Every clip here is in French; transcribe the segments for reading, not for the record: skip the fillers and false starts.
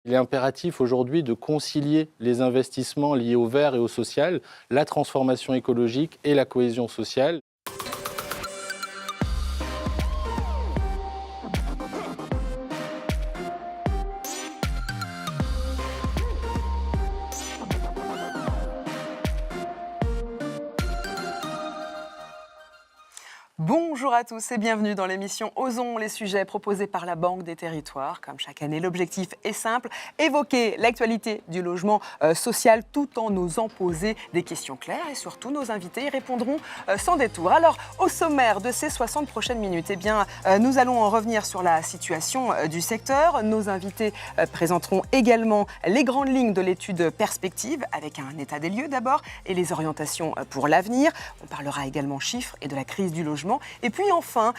Il est impératif aujourd'hui de concilier les investissements liés au vert et au social, la transformation écologique et la cohésion sociale. Bonjour à tous et bienvenue dans l'émission Osons les sujets proposée par la Banque des Territoires. Comme chaque année, l'objectif est simple, évoquer l'actualité du logement social tout en osant poser des questions claires et surtout nos invités y répondront sans détour. Alors, au sommaire de ces 60 prochaines minutes, nous allons en revenir sur la situation du secteur. Nos invités présenteront également les grandes lignes de l'étude Perspective avec un état des lieux d'abord et les orientations pour l'avenir. On parlera également chiffres et de la crise du logement. Et puis enfin,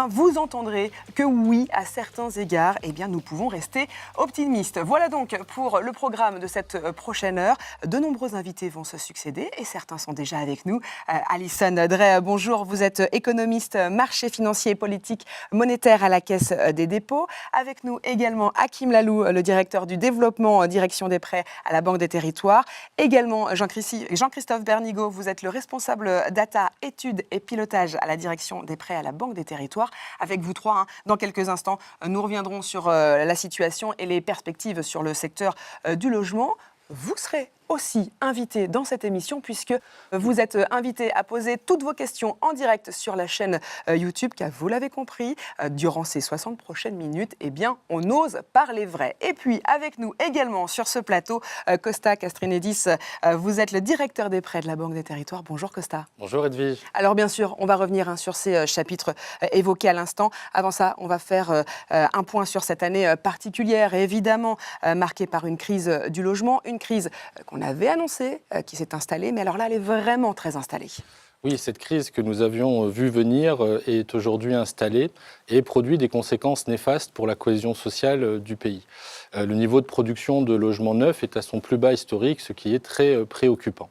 vous entendrez que oui, à certains égards, nous pouvons rester optimistes. Voilà donc pour le programme de cette prochaine heure. De nombreux invités vont se succéder et certains sont déjà avec nous. Alison Drey, bonjour, vous êtes économiste, marché financier et politique monétaire à la Caisse des dépôts. Avec nous également Hakim Lalou, le directeur du développement, direction des prêts à la Banque des Territoires. Également Jean-Christophe Bernigaud, vous êtes le responsable data, études et pilotage à la direction des prêts à la Banque des Territoires. Avec vous trois, dans quelques instants, nous reviendrons sur la situation et les perspectives sur le secteur du logement. Vous serez aussi invité dans cette émission puisque vous êtes invité à poser toutes vos questions en direct sur la chaîne YouTube, car vous l'avez compris, durant ces 60 prochaines minutes, on ose parler vrai. Et puis avec nous également sur ce plateau, Costa Castrinedis, vous êtes le directeur des prêts de la Banque des Territoires. Bonjour Costa. Bonjour Edwige. Alors bien sûr, on va revenir sur ces chapitres évoqués à l'instant. Avant ça, on va faire un point sur cette année particulière et évidemment marquée par une crise du logement, une crise qu'on avait annoncée, qui s'est installée, mais alors là, elle est vraiment très installée. Oui, cette crise que nous avions vue venir est aujourd'hui installée et produit des conséquences néfastes pour la cohésion sociale du pays. Le niveau de production de logements neufs est à son plus bas historique, ce qui est très préoccupant.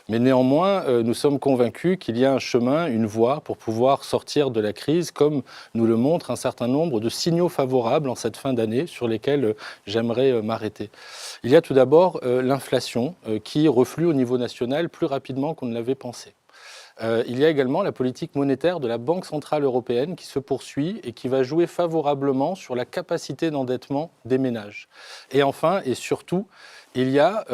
Mais néanmoins, nous sommes convaincus qu'il y a un chemin, une voie pour pouvoir sortir de la crise, comme nous le montrent un certain nombre de signaux favorables en cette fin d'année sur lesquels j'aimerais m'arrêter. Il y a tout d'abord l'inflation qui reflue au niveau national plus rapidement qu'on ne l'avait pensé. Il y a également la politique monétaire de la Banque centrale européenne qui se poursuit et qui va jouer favorablement sur la capacité d'endettement des ménages. Et enfin, et surtout, il y a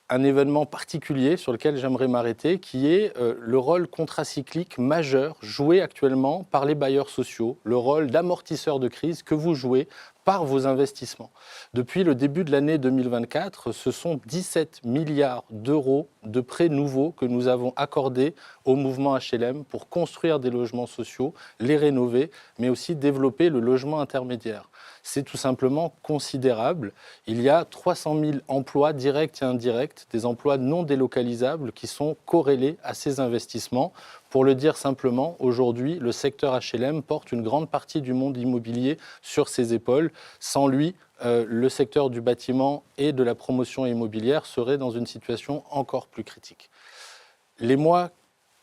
un événement particulier sur lequel j'aimerais m'arrêter, qui est le rôle contracyclique majeur joué actuellement par les bailleurs sociaux, le rôle d'amortisseur de crise que vous jouez par vos investissements. Depuis le début de l'année 2024, ce sont 17 milliards d'euros de prêts nouveaux que nous avons accordés au mouvement HLM pour construire des logements sociaux, les rénover, mais aussi développer le logement intermédiaire. C'est tout simplement considérable. Il y a 300 000 emplois directs et indirects, des emplois non délocalisables qui sont corrélés à ces investissements. Pour le dire simplement, aujourd'hui, le secteur HLM porte une grande partie du monde immobilier sur ses épaules. Sans lui, le secteur du bâtiment et de la promotion immobilière serait dans une situation encore plus critique. Les mois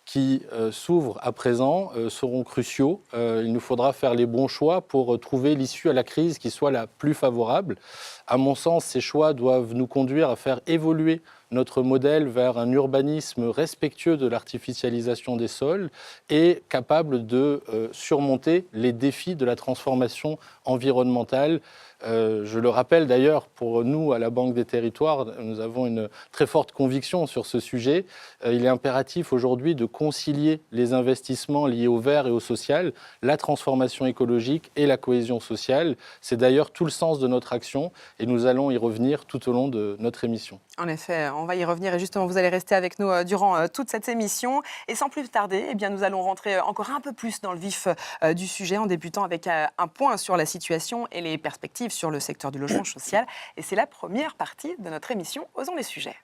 qui s'ouvrent à présent seront cruciaux. Il nous faudra faire les bons choix pour trouver l'issue à la crise qui soit la plus favorable. À mon sens, ces choix doivent nous conduire à faire évoluer notre modèle vers un urbanisme respectueux de l'artificialisation des sols et capable de surmonter les défis de la transformation environnementale. Je le rappelle d'ailleurs, pour nous, à la Banque des Territoires, nous avons une très forte conviction sur ce sujet. Il est impératif aujourd'hui de concilier les investissements liés au vert et au social, la transformation écologique et la cohésion sociale. C'est d'ailleurs tout le sens de notre action et nous allons y revenir tout au long de notre émission. En effet, on va y revenir et justement, vous allez rester avec nous durant toute cette émission. Et sans plus tarder, nous allons rentrer encore un peu plus dans le vif du sujet en débutant avec un point sur la situation et les perspectives sur le secteur du logement social. Et c'est la première partie de notre émission Osons les sujets.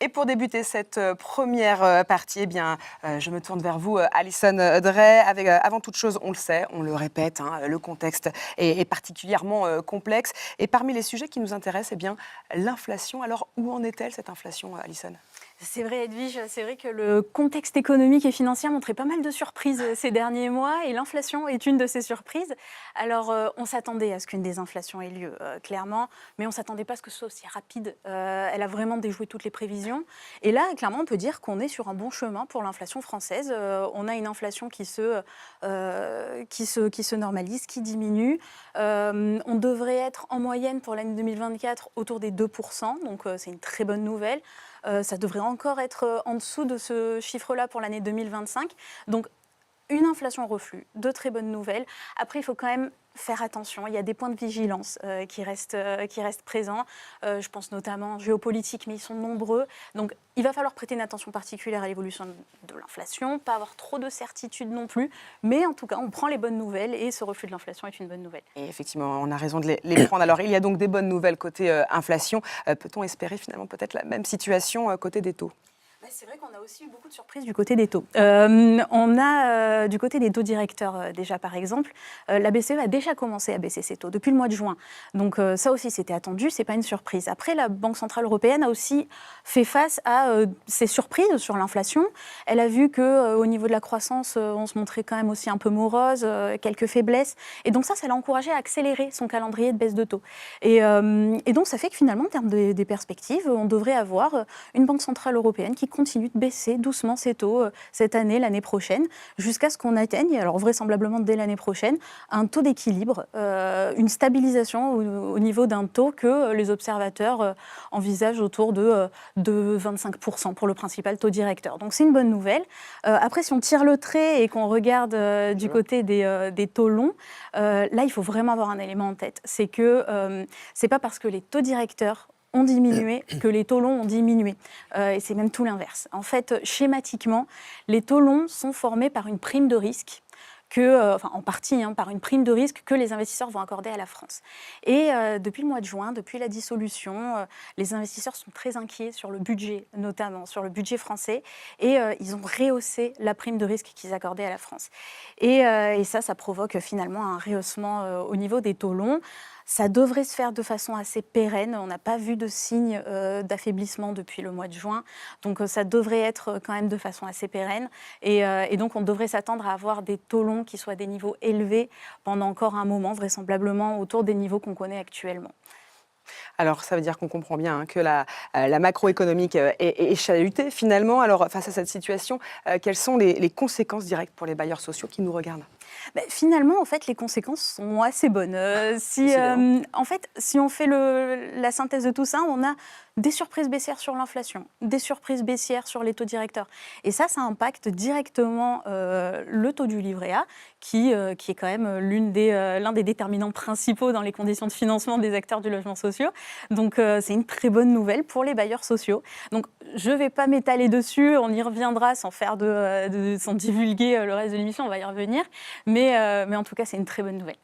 Et pour débuter cette première partie, je me tourne vers vous, Alison Drey. Avant toute chose, on le sait, on le répète, le contexte est particulièrement complexe. Et parmi les sujets qui nous intéressent, l'inflation. Alors, où en est-elle, cette inflation, Alison ? C'est vrai, Edwige, c'est vrai que le contexte économique et financier a montré pas mal de surprises ces derniers mois et l'inflation est une de ces surprises. Alors, on s'attendait à ce qu'une désinflation ait lieu, clairement, mais on ne s'attendait pas à ce que ce soit aussi rapide. Elle a vraiment déjoué toutes les prévisions. Et là, clairement, on peut dire qu'on est sur un bon chemin pour l'inflation française. On a une inflation qui se normalise, qui diminue. On devrait être en moyenne pour l'année 2024 autour des 2%, donc c'est une très bonne nouvelle. Ça devrait encore être en dessous de ce chiffre-là pour l'année 2025. Donc, une inflation en reflux, de très bonnes nouvelles. Après, il faut quand même faire attention. Il y a des points de vigilance qui restent présents. Je pense notamment géopolitique, mais ils sont nombreux. Donc, il va falloir prêter une attention particulière à l'évolution de l'inflation, pas avoir trop de certitudes non plus. Mais en tout cas, on prend les bonnes nouvelles et ce reflux de l'inflation est une bonne nouvelle. Et effectivement, on a raison de les prendre. Alors, il y a donc des bonnes nouvelles côté inflation. Peut-on espérer finalement peut-être la même situation côté des taux ? C'est vrai qu'on a aussi eu beaucoup de surprises du côté des taux. On a du côté des taux directeurs déjà par exemple, la BCE a déjà commencé à baisser ses taux depuis le mois de juin. Donc ça aussi c'était attendu, c'est pas une surprise. Après la Banque Centrale Européenne a aussi fait face à ces surprises sur l'inflation. Elle a vu qu'au niveau de la croissance, on se montrait quand même aussi un peu morose, quelques faiblesses. Et donc ça l'a encouragé à accélérer son calendrier de baisse de taux. Et donc ça fait que finalement en termes des perspectives, on devrait avoir une Banque Centrale Européenne qui continue de baisser doucement ses taux cette année, l'année prochaine, jusqu'à ce qu'on atteigne, alors vraisemblablement dès l'année prochaine, un taux d'équilibre, une stabilisation au niveau d'un taux que les observateurs envisagent autour de 25% pour le principal taux directeur. Donc c'est une bonne nouvelle. Après, si on tire le trait et qu'on regarde du côté des taux longs, là, il faut vraiment avoir un élément en tête. C'est que c'est pas parce que les taux directeurs ont diminué que les taux longs ont diminué. Et c'est même tout l'inverse. En fait, schématiquement, les taux longs sont formés par une prime de risque en partie, par une prime de risque que les investisseurs vont accorder à la France. Et depuis le mois de juin, depuis la dissolution, les investisseurs sont très inquiets sur le budget, notamment sur le budget français, et ils ont rehaussé la prime de risque qu'ils accordaient à la France. Et ça provoque finalement un rehaussement au niveau des taux longs. Ça devrait se faire de façon assez pérenne. On n'a pas vu de signe d'affaiblissement depuis le mois de juin. Donc ça devrait être quand même de façon assez pérenne. Et donc on devrait s'attendre à avoir des taux longs qui soient à des niveaux élevés pendant encore un moment, vraisemblablement autour des niveaux qu'on connaît actuellement. Alors, ça veut dire qu'on comprend bien que la macroéconomique est chahutée finalement. Alors, face à cette situation, quelles sont les conséquences directes pour les bailleurs sociaux qui nous regardent ? Finalement, en fait, les conséquences sont assez bonnes. En fait, si on fait la synthèse de tout ça, on a des surprises baissières sur l'inflation, des surprises baissières sur les taux directeurs. Et ça impacte directement le taux du livret A, qui est quand même l'un des déterminants principaux dans les conditions de financement des acteurs du logement social. Donc, c'est une très bonne nouvelle pour les bailleurs sociaux. Donc, je ne vais pas m'étaler dessus, on y reviendra sans divulguer le reste de l'émission, on va y revenir. Mais en tout cas, c'est une très bonne nouvelle.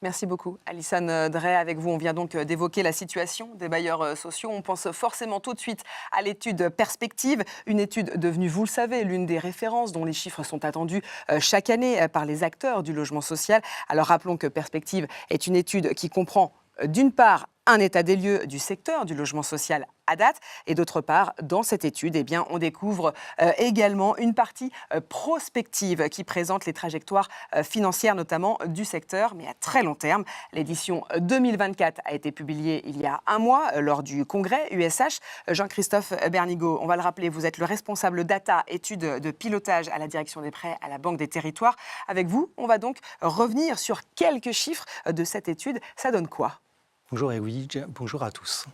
Merci beaucoup, Alison Drey. Avec vous, on vient donc d'évoquer la situation des bailleurs sociaux. On pense forcément tout de suite à l'étude Perspective, une étude devenue, vous le savez, l'une des références dont les chiffres sont attendus chaque année par les acteurs du logement social. Alors rappelons que Perspective est une étude qui comprend d'une part un état des lieux du secteur du logement social à date, et d'autre part, dans cette étude, on découvre également une partie prospective qui présente les trajectoires financières, notamment du secteur, mais à très long terme. L'édition 2024 a été publiée il y a un mois lors du congrès USH. Jean-Christophe Bernigaud, on va le rappeler, vous êtes le responsable data, études de pilotage à la direction des prêts à la Banque des Territoires. Avec vous, on va donc revenir sur quelques chiffres de cette étude. Ça donne quoi ? Bonjour Edwige, bonjour à tous.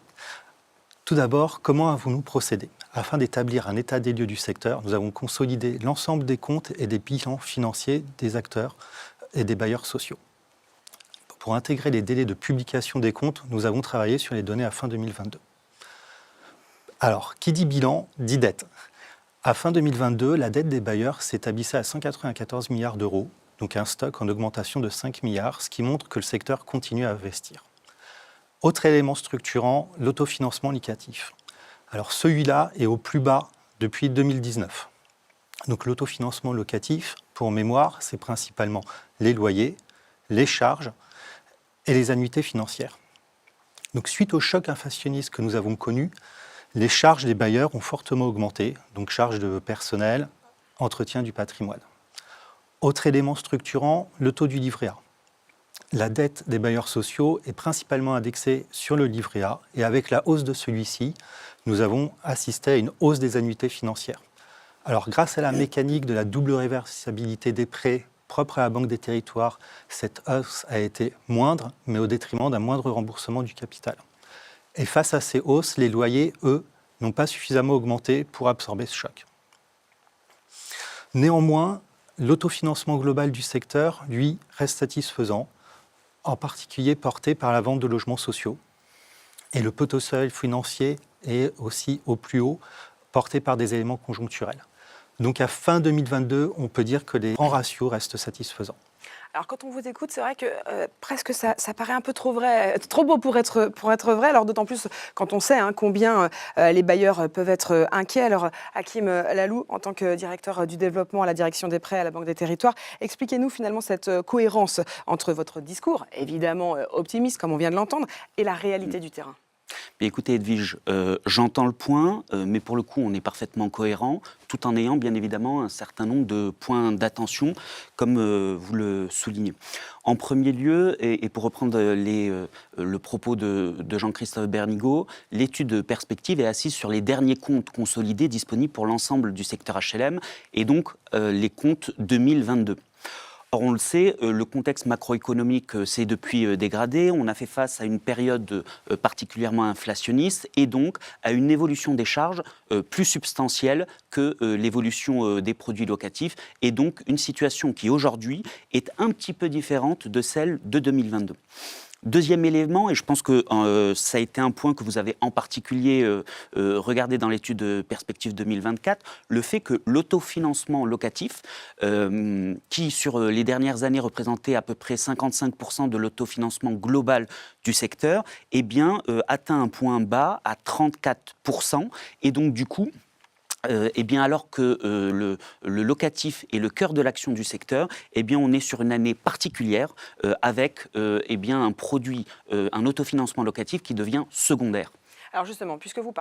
Tout d'abord, comment avons-nous procédé ? Afin d'établir un état des lieux du secteur, nous avons consolidé l'ensemble des comptes et des bilans financiers des acteurs et des bailleurs sociaux. Pour intégrer les délais de publication des comptes, nous avons travaillé sur les données à fin 2022. Alors, qui dit bilan, dit dette. À fin 2022, la dette des bailleurs s'établissait à 194 milliards d'euros, donc un stock en augmentation de 5 milliards, ce qui montre que le secteur continue à investir. Autre élément structurant, l'autofinancement locatif. Alors celui-là est au plus bas depuis 2019. Donc l'autofinancement locatif, pour mémoire, c'est principalement les loyers, les charges et les annuités financières. Donc suite au choc inflationniste que nous avons connu, Les charges des bailleurs ont fortement augmenté, donc charges de personnel, entretien du patrimoine. Autre élément structurant, le taux du livret A. La dette des bailleurs sociaux est principalement indexée sur le livret A et avec la hausse de celui-ci, nous avons assisté à une hausse des annuités financières. Alors grâce à la mécanique de la double réversibilité des prêts propre à la Banque des Territoires, cette hausse a été moindre, mais au détriment d'un moindre remboursement du capital. Et face à ces hausses, les loyers, eux, n'ont pas suffisamment augmenté pour absorber ce choc. Néanmoins, l'autofinancement global du secteur, lui, reste satisfaisant, en particulier porté par la vente de logements sociaux. Et le potentiel financier est aussi au plus haut, porté par des éléments conjoncturels. Donc à fin 2022, on peut dire que les grands ratios restent satisfaisants. Alors quand on vous écoute, c'est vrai que presque ça paraît un peu trop vrai, trop beau pour être vrai. Alors d'autant plus quand on sait combien les bailleurs peuvent être inquiets. Alors Hakim Lalou, en tant que directeur du développement à la direction des prêts à la Banque des Territoires, expliquez-nous finalement cette cohérence entre votre discours, évidemment optimiste comme on vient de l'entendre, et la réalité du terrain. Mais écoutez Edwige, j'entends le point, mais pour le coup on est parfaitement cohérent, tout en ayant bien évidemment un certain nombre de points d'attention, comme vous le soulignez. En premier lieu, et pour reprendre le propos de Jean-Christophe Bernigaud, l'étude Perspective est assise sur les derniers comptes consolidés disponibles pour l'ensemble du secteur HLM, et donc les comptes 2022. Or, on le sait, le contexte macroéconomique s'est depuis dégradé. On a fait face à une période particulièrement inflationniste et donc à une évolution des charges plus substantielle que l'évolution des produits locatifs. Et donc une situation qui aujourd'hui est un petit peu différente de celle de 2022. Deuxième élément, et je pense que ça a été un point que vous avez en particulier regardé dans l'étude Perspective 2024, le fait que l'autofinancement locatif, qui sur les dernières années représentait à peu près 55% de l'autofinancement global du secteur, eh bien, atteint un point bas à 34%, et donc du coup, eh bien, alors que le locatif est le cœur de l'action du secteur, eh bien, on est sur une année particulière avec eh bien, un produit, un autofinancement locatif qui devient secondaire. Alors justement, puisque vous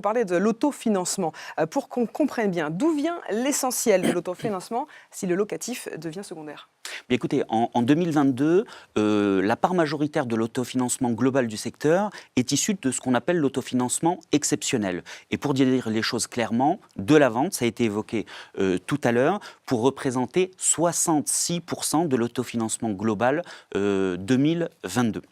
parlez de l'autofinancement, pour qu'on comprenne bien, d'où vient l'essentiel de l'autofinancement si le locatif devient secondaire ? Bien, écoutez, en 2022, la part majoritaire de l'autofinancement global du secteur est issue de ce qu'on appelle l'autofinancement exceptionnel. Et pour dire les choses clairement, de la vente, ça a été évoqué tout à l'heure, pour représenter 66% de l'autofinancement global 2022.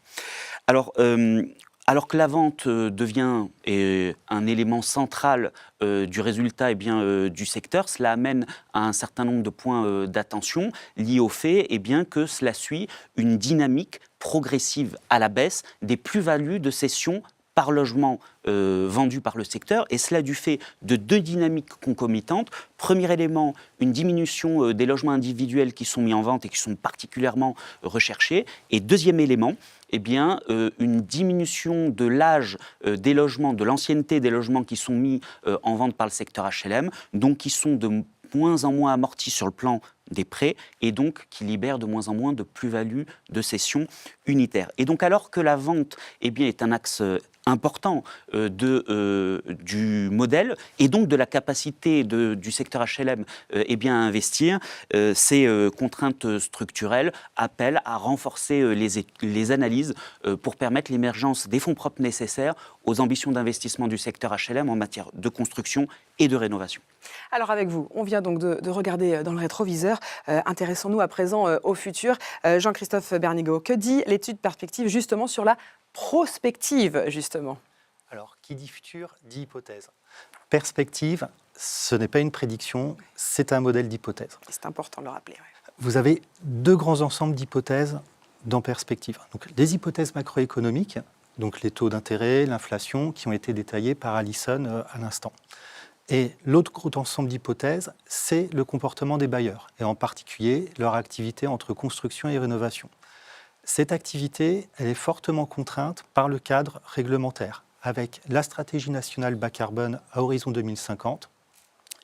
Alors que la vente devient un élément central du résultat du secteur, cela amène à un certain nombre de points d'attention liés au fait que cela suit une dynamique progressive à la baisse des plus-values de cession par logement vendus par le secteur, et cela du fait de deux dynamiques concomitantes. Premier élément, une diminution des logements individuels qui sont mis en vente et qui sont particulièrement recherchés. Et deuxième élément, une diminution de l'âge des logements, de l'ancienneté des logements qui sont mis en vente par le secteur HLM, donc qui sont de moins en moins amortis sur le plan des prêts et donc qui libèrent de moins en moins de plus-value de cession unitaire. Et donc alors que la vente est un axe important du modèle et donc de la capacité du secteur HLM à investir, ces contraintes structurelles appellent à renforcer les analyses pour permettre l'émergence des fonds propres nécessaires aux ambitions d'investissement du secteur HLM en matière de construction et de rénovation. Alors avec vous, on vient donc de regarder dans le rétroviseur. Intéressons-nous à présent au futur. Jean-Christophe Bernigaud, que dit l'étude Perspective justement sur la prospective, justement ? Alors, qui dit futur, dit hypothèse. Perspective, ce n'est pas une prédiction, c'est un modèle d'hypothèse. C'est important de le rappeler. Ouais. Vous avez deux grands ensembles d'hypothèses dans Perspective. Donc, des hypothèses macroéconomiques, donc les taux d'intérêt, l'inflation, qui ont été détaillés par Alison à l'instant. Et l'autre gros ensemble d'hypothèses, c'est le comportement des bailleurs, et en particulier leur activité entre construction et rénovation. Cette activité, elle est fortement contrainte par le cadre réglementaire, avec la stratégie nationale bas carbone à horizon 2050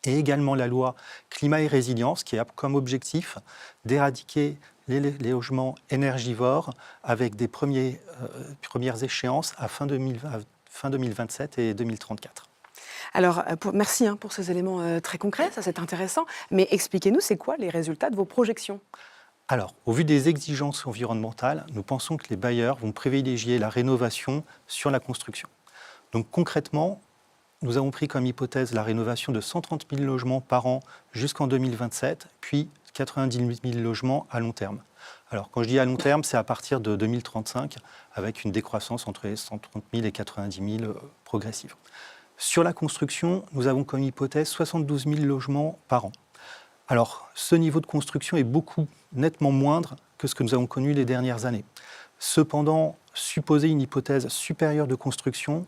et également la loi climat et résilience qui a comme objectif d'éradiquer les logements énergivores avec des premières échéances à fin 2027 et 2034. Alors, merci pour ces éléments très concrets, ça c'est intéressant. Mais expliquez-nous, c'est quoi les résultats de vos projections? Alors, au vu des exigences environnementales, nous pensons que les bailleurs vont privilégier la rénovation sur la construction. Donc concrètement, nous avons pris comme hypothèse la rénovation de 130 000 logements par an jusqu'en 2027, puis 98 000 logements à long terme. Alors quand je dis à long terme, c'est à partir de 2035, avec une décroissance entre les 130 000 et 90 000 progressive. Sur la construction, nous avons comme hypothèse 72 000 logements par an. Alors, ce niveau de construction est nettement moindre que ce que nous avons connu les dernières années. Cependant, supposer une hypothèse supérieure de construction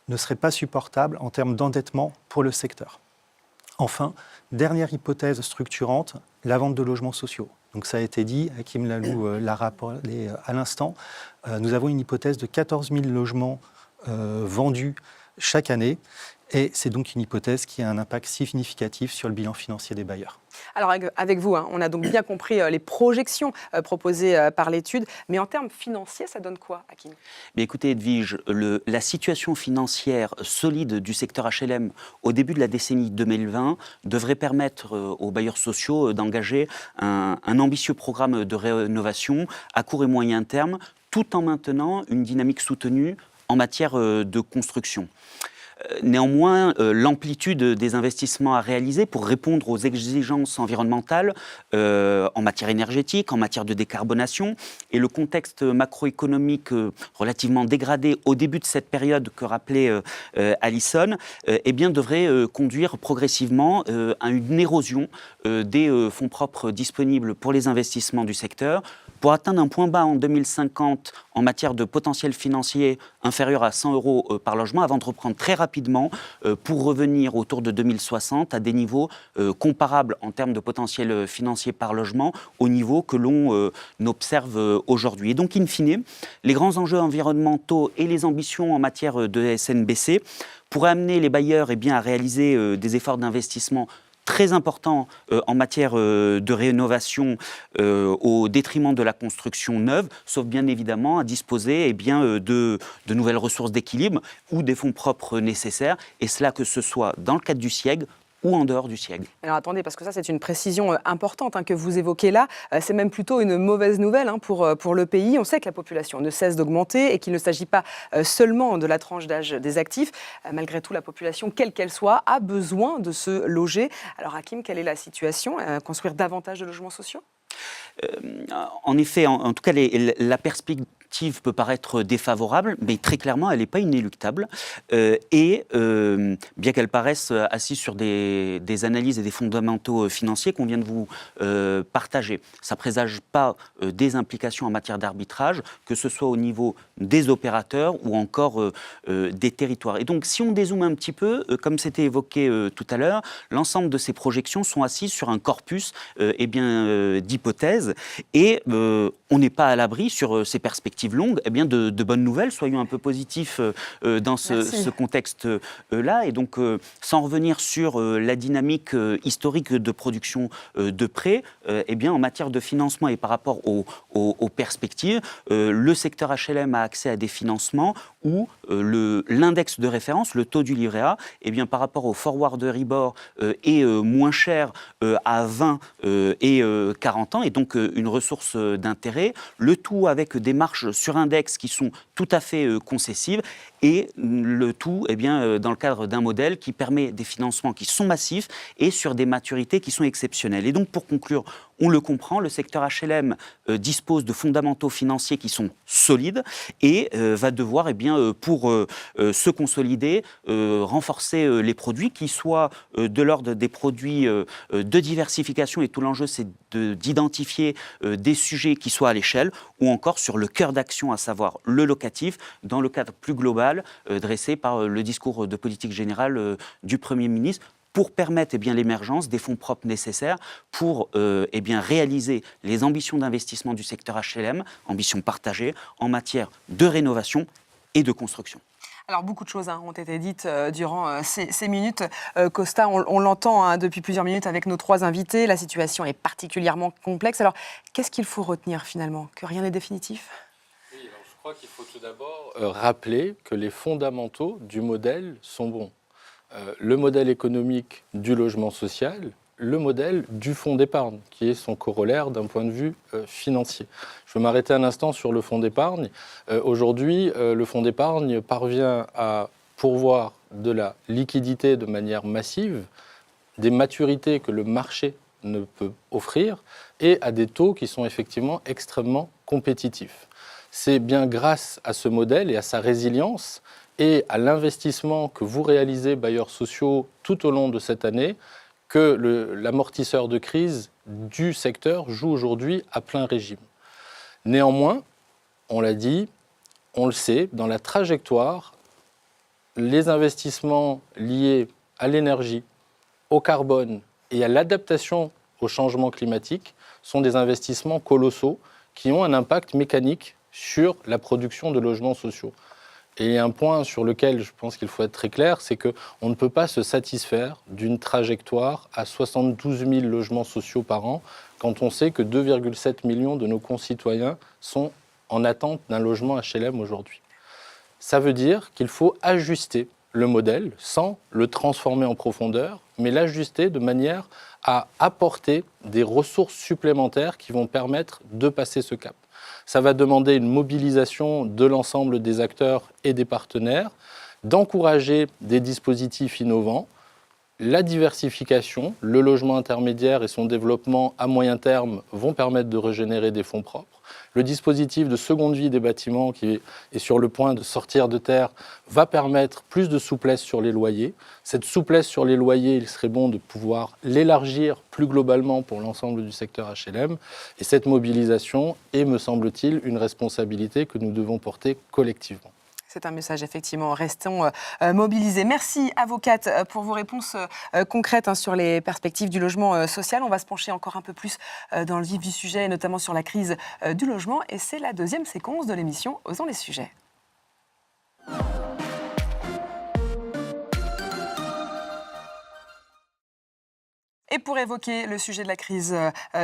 ne serait pas supportable en termes d'endettement pour le secteur. Enfin, dernière hypothèse structurante, la vente de logements sociaux. Donc ça a été dit, Hakim Lalou l'a rappelé à l'instant, nous avons une hypothèse de 14 000 logements vendus chaque année. Et c'est donc une hypothèse qui a un impact significatif sur le bilan financier des bailleurs. Alors avec vous, on a donc bien compris les projections proposées par l'étude, mais en termes financiers, ça donne quoi, Hakim? Mais écoutez Edwige, la situation financière solide du secteur HLM au début de la décennie 2020 devrait permettre aux bailleurs sociaux d'engager un ambitieux programme de rénovation à court et moyen terme, tout en maintenant une dynamique soutenue en matière de construction. Néanmoins, l'amplitude des investissements à réaliser pour répondre aux exigences environnementales en matière énergétique, en matière de décarbonation, et le contexte macroéconomique relativement dégradé au début de cette période que rappelait Alison, eh bien, devrait conduire progressivement à une érosion des fonds propres disponibles pour les investissements du secteur, pour atteindre un point bas en 2050 en matière de potentiel financier inférieur à 100 € par logement, avant de reprendre très rapidement pour revenir autour de 2060 à des niveaux comparables en termes de potentiel financier par logement au niveau que l'on observe aujourd'hui. Et donc, in fine, les grands enjeux environnementaux et les ambitions en matière de SNBC pourraient amener les bailleurs à réaliser des efforts d'investissement très important en matière de rénovation au détriment de la construction neuve, sauf bien évidemment à disposer de nouvelles ressources d'équilibre ou des fonds propres nécessaires, et cela que ce soit dans le cadre du SIEG ou en dehors du SIEG. Alors attendez, parce que ça c'est une précision importante que vous évoquez là. C'est même plutôt une mauvaise nouvelle pour le pays. On sait que la population ne cesse d'augmenter et qu'il ne s'agit pas seulement de la tranche d'âge des actifs. Malgré tout, la population, quelle qu'elle soit, a besoin de se loger. Alors Hakim, quelle est la situation? Construire davantage de logements sociaux? En effet, en tout cas, la perspective peut paraître défavorable, mais très clairement, elle n'est pas inéluctable. Bien qu'elle paraisse assise sur des analyses et des fondamentaux financiers qu'on vient de vous partager, ça ne présage pas des implications en matière d'arbitrage, que ce soit au niveau des opérateurs ou encore des territoires. Et donc, si on dézoome un petit peu, comme c'était évoqué tout à l'heure, l'ensemble de ces projections sont assises sur un corpus d'hypothèses, et on n'est pas à l'abri sur ces perspectives longues de bonnes nouvelles. Soyons un peu positifs dans ce contexte-là. Et donc, sans revenir sur la dynamique historique de production de prêts, en matière de financement et par rapport aux perspectives, le secteur HLM a accès à des financements où l'index de référence, le taux du livret A, par rapport au forward Euribor, est moins cher à 20 et 40 ans, et donc une ressource d'intérêt, le tout avec des marges sur index qui sont tout à fait concessives, et le tout dans le cadre d'un modèle qui permet des financements qui sont massifs et sur des maturités qui sont exceptionnelles. Et donc, pour conclure, on le comprend, le secteur HLM dispose de fondamentaux financiers qui sont solides et va devoir, pour se consolider, renforcer les produits qui soient de l'ordre des produits de diversification, et tout l'enjeu c'est d'identifier des sujets qui soient à l'échelle, ou encore sur le cœur d'action, à savoir le locatif, dans le cadre plus global dressé par le discours de politique générale du Premier ministre, pour permettre l'émergence des fonds propres nécessaires pour réaliser les ambitions d'investissement du secteur HLM, ambitions partagées en matière de rénovation et de construction. Alors, beaucoup de choses ont été dites durant ces minutes. Costa, on l'entend depuis plusieurs minutes avec nos trois invités. La situation est particulièrement complexe. Alors, qu'est-ce qu'il faut retenir finalement? Que rien n'est définitif? Oui, alors je crois qu'il faut tout d'abord rappeler que les fondamentaux du modèle sont bons. le modèle économique du logement social, le modèle du fonds d'épargne, qui est son corollaire d'un point de vue financier. Je vais m'arrêter un instant sur le fonds d'épargne. Aujourd'hui, le fonds d'épargne parvient à pourvoir de la liquidité de manière massive, des maturités que le marché ne peut offrir, et à des taux qui sont effectivement extrêmement compétitifs. C'est bien grâce à ce modèle et à sa résilience et à l'investissement que vous réalisez, bailleurs sociaux, tout au long de cette année, que l'amortisseur de crise du secteur joue aujourd'hui à plein régime. Néanmoins, on l'a dit, on le sait, dans la trajectoire, les investissements liés à l'énergie, au carbone et à l'adaptation au changement climatique sont des investissements colossaux qui ont un impact mécanique sur la production de logements sociaux. Et un point sur lequel je pense qu'il faut être très clair, c'est qu'on ne peut pas se satisfaire d'une trajectoire à 72 000 logements sociaux par an quand on sait que 2,7 millions de nos concitoyens sont en attente d'un logement HLM aujourd'hui. Ça veut dire qu'il faut ajuster le modèle sans le transformer en profondeur, mais l'ajuster de manière à apporter des ressources supplémentaires qui vont permettre de passer ce cap. Ça va demander une mobilisation de l'ensemble des acteurs et des partenaires, d'encourager des dispositifs innovants, la diversification, le logement intermédiaire et son développement à moyen terme vont permettre de régénérer des fonds propres. Le dispositif de seconde vie des bâtiments qui est sur le point de sortir de terre va permettre plus de souplesse sur les loyers. Cette souplesse sur les loyers, il serait bon de pouvoir l'élargir plus globalement pour l'ensemble du secteur HLM. Et cette mobilisation est, me semble-t-il, une responsabilité que nous devons porter collectivement. C'est un message, effectivement. Restons mobilisés. Merci, avocate, pour vos réponses concrètes sur les perspectives du logement social. On va se pencher encore un peu plus dans le vif du sujet, et notamment sur la crise du logement. Et c'est la deuxième séquence de l'émission Osons les sujets. Et pour évoquer le sujet de la crise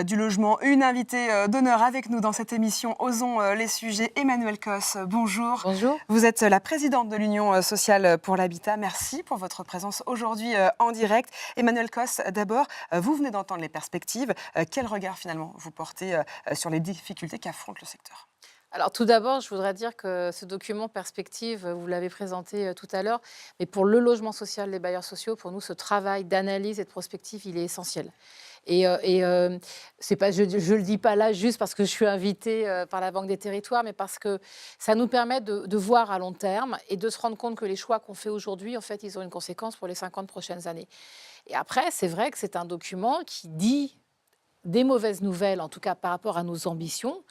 du logement, une invitée d'honneur avec nous dans cette émission Osons les sujets, Emmanuelle Cosse. Bonjour. Bonjour. Vous êtes la présidente de l'Union sociale pour l'habitat. Merci pour votre présence aujourd'hui en direct. Emmanuelle Cosse, d'abord, vous venez d'entendre les perspectives. Quel regard finalement vous portez sur les difficultés qu'affronte le secteur ? Alors tout d'abord, je voudrais dire que ce document Perspective, vous l'avez présenté tout à l'heure, mais pour le logement social des bailleurs sociaux, pour nous, ce travail d'analyse et de prospective, il est essentiel. Et c'est pas, je le dis pas là juste parce que je suis invitée par la Banque des Territoires, mais parce que ça nous permet de voir à long terme et de se rendre compte que les choix qu'on fait aujourd'hui, en fait, ils ont une conséquence pour les 50 prochaines années. Et après, c'est vrai que c'est un document qui dit des mauvaises nouvelles, en tout cas par rapport à nos ambitions.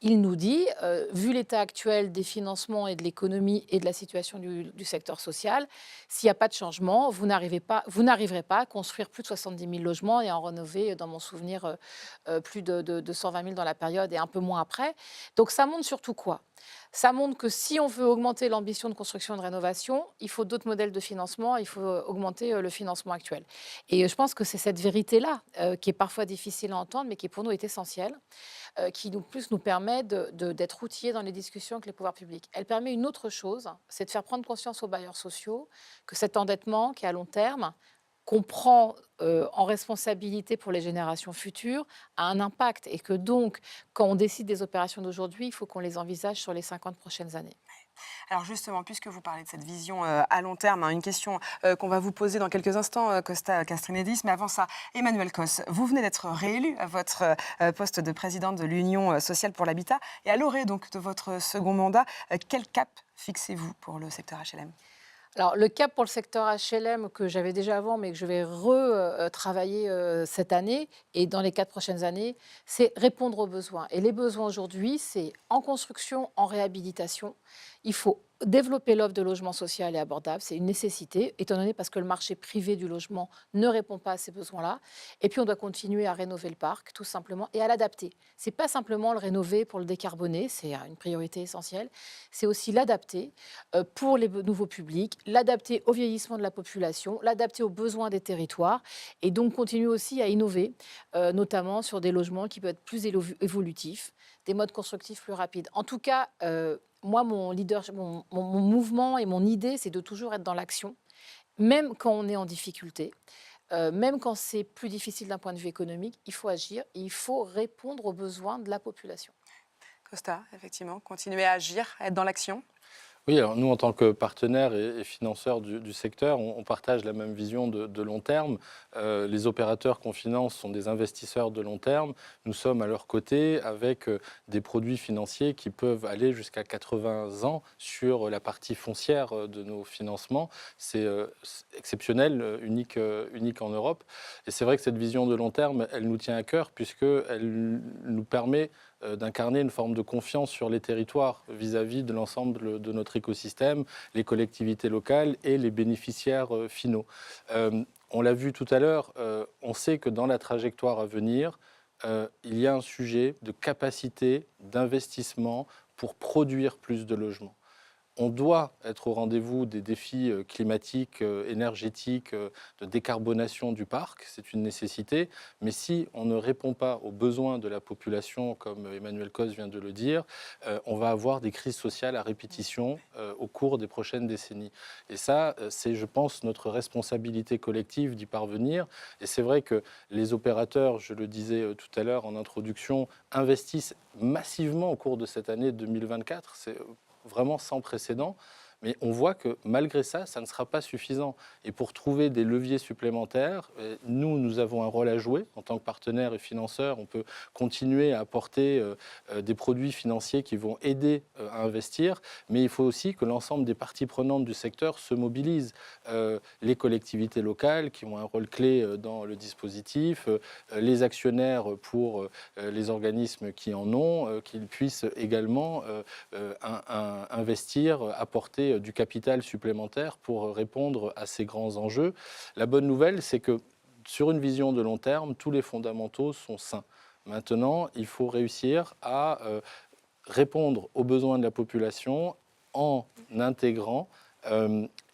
Il nous dit, vu l'état actuel des financements et de l'économie et de la situation du secteur social, s'il n'y a pas de changement, vous n'arriverez pas à construire plus de 70 000 logements et en rénover, dans mon souvenir, plus de 120 000 dans la période et un peu moins après. Donc ça montre surtout quoi ? Ça montre que si on veut augmenter l'ambition de construction et de rénovation, il faut d'autres modèles de financement, il faut augmenter le financement actuel. Et je pense que c'est cette vérité-là qui est parfois difficile à entendre, mais qui pour nous est essentielle, qui nous permet d'être outillés dans les discussions avec les pouvoirs publics. Elle permet une autre chose, c'est de faire prendre conscience aux bailleurs sociaux que cet endettement qui est à long terme, qu'on prend en responsabilité pour les générations futures, a un impact. Et que donc, quand on décide des opérations d'aujourd'hui, il faut qu'on les envisage sur les 50 prochaines années. Alors justement, puisque vous parlez de cette vision à long terme, une question qu'on va vous poser dans quelques instants, Costa Castrinidis, mais avant ça, Emmanuelle Cosse, vous venez d'être réélue à votre poste de présidente de l'Union sociale pour l'habitat, et à l'orée donc de votre second mandat, quel cap fixez-vous pour le secteur HLM ? Alors, le cap pour le secteur HLM que j'avais déjà avant, mais que je vais retravailler cette année et dans les 4 prochaines années, c'est répondre aux besoins. Et les besoins aujourd'hui, c'est en construction, en réhabilitation. Il faut développer l'offre de logement social et abordable, c'est une nécessité, étant donné parce que le marché privé du logement ne répond pas à ces besoins-là. Et puis, on doit continuer à rénover le parc, tout simplement, et à l'adapter. Ce n'est pas simplement le rénover pour le décarboner, c'est une priorité essentielle. C'est aussi l'adapter pour les nouveaux publics, l'adapter au vieillissement de la population, l'adapter aux besoins des territoires, et donc continuer aussi à innover, notamment sur des logements qui peuvent être plus évolutifs, des modes constructifs plus rapides. En tout cas, moi, mon mouvement et mon idée, c'est de toujours être dans l'action même quand on est en difficulté, même quand c'est plus difficile d'un point de vue économique, il faut agir et il faut répondre aux besoins de la population. Costa, effectivement, continuer à agir, à être dans l'action. Oui, alors nous, en tant que partenaires et financeurs du secteur, on partage la même vision de long terme. Les opérateurs qu'on finance sont des investisseurs de long terme. Nous sommes à leur côté avec des produits financiers qui peuvent aller jusqu'à 80 ans sur la partie foncière de nos financements. C'est exceptionnel, unique en Europe. Et c'est vrai que cette vision de long terme, elle nous tient à cœur puisqu'elle nous permet d'incarner une forme de confiance sur les territoires vis-à-vis de l'ensemble de notre écosystème, les collectivités locales et les bénéficiaires finaux. On l'a vu tout à l'heure, on sait que dans la trajectoire à venir, il y a un sujet de capacité d'investissement pour produire plus de logements. On doit être au rendez-vous des défis climatiques, énergétiques, de décarbonation du parc, c'est une nécessité. Mais si on ne répond pas aux besoins de la population, comme Emmanuel Cos vient de le dire, on va avoir des crises sociales à répétition au cours des prochaines décennies. Et ça, c'est, je pense, notre responsabilité collective d'y parvenir. Et c'est vrai que les opérateurs, je le disais tout à l'heure en introduction, investissent massivement au cours de cette année 2024. C'est vraiment sans précédent, mais on voit que malgré ça, ça ne sera pas suffisant. Et pour trouver des leviers supplémentaires, nous avons un rôle à jouer en tant que partenaires et financeurs. On peut continuer à apporter des produits financiers qui vont aider à investir, mais il faut aussi que l'ensemble des parties prenantes du secteur se mobilisent. Les collectivités locales qui ont un rôle clé dans le dispositif, les actionnaires pour les organismes qui en ont, qu'ils puissent également investir, apporter du capital supplémentaire pour répondre à ces grands enjeux. La bonne nouvelle, c'est que sur une vision de long terme, tous les fondamentaux sont sains. Maintenant, il faut réussir à répondre aux besoins de la population en intégrant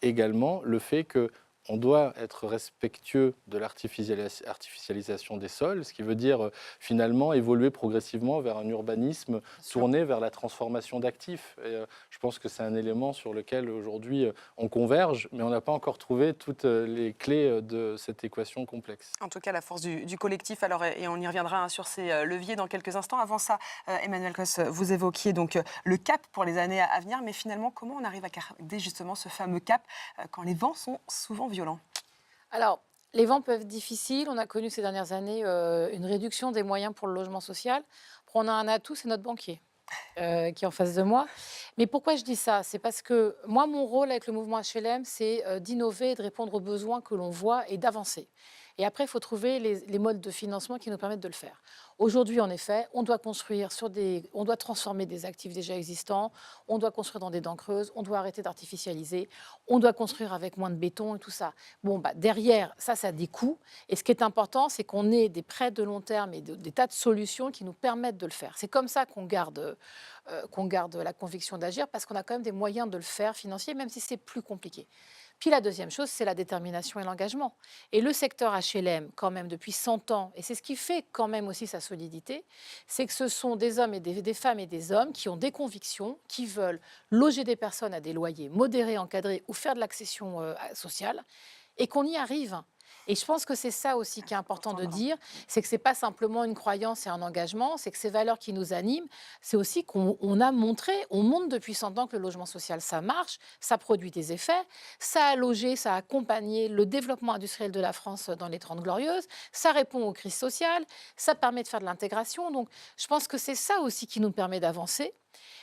également le fait que on doit être respectueux de l'artificialisation des sols, ce qui veut dire finalement évoluer progressivement vers un urbanisme tourné vers la transformation d'actifs. Et, je pense que c'est un élément sur lequel aujourd'hui on converge, mais on n'a pas encore trouvé toutes les clés de cette équation complexe. En tout cas, la force du collectif. Alors, et on y reviendra sur ces leviers dans quelques instants. Avant ça, Emmanuel Cos, vous évoquiez donc le cap pour les années à venir, mais finalement, comment on arrive à garder justement ce fameux cap quand les vents sont souvent violents? Alors, les vents peuvent être difficiles. On a connu ces dernières années une réduction des moyens pour le logement social. On a un atout, c'est notre banquier qui est en face de moi. Mais pourquoi je dis ça? C'est parce que moi, mon rôle avec le mouvement HLM, c'est d'innover, de répondre aux besoins que l'on voit et d'avancer. Et après, il faut trouver les modes de financement qui nous permettent de le faire. Aujourd'hui, en effet, on doit construire on doit transformer des actifs déjà existants, on doit construire dans des dents creuses, on doit arrêter d'artificialiser, on doit construire avec moins de béton et tout ça. Bon, derrière, ça a des coûts. Et ce qui est important, c'est qu'on ait des prêts de long terme et des tas de solutions qui nous permettent de le faire. C'est comme ça qu'on garde la conviction d'agir, parce qu'on a quand même des moyens de le faire financiers, même si c'est plus compliqué. Puis la deuxième chose, c'est la détermination et l'engagement. Et le secteur HLM, quand même, depuis 100 ans, et c'est ce qui fait quand même aussi sa solidité, c'est que ce sont des hommes et des femmes et des hommes qui ont des convictions, qui veulent loger des personnes à des loyers modérés, encadrés ou faire de l'accession sociale, et qu'on y arrive. Et je pense que c'est ça aussi qui est important de dire, c'est que ce n'est pas simplement une croyance et un engagement, c'est que ces valeurs qui nous animent, c'est aussi qu'on a montré, on montre depuis 100 ans que le logement social, ça marche, ça produit des effets, ça a logé, ça a accompagné le développement industriel de la France dans les 30 Glorieuses, ça répond aux crises sociales, ça permet de faire de l'intégration. Donc je pense que c'est ça aussi qui nous permet d'avancer.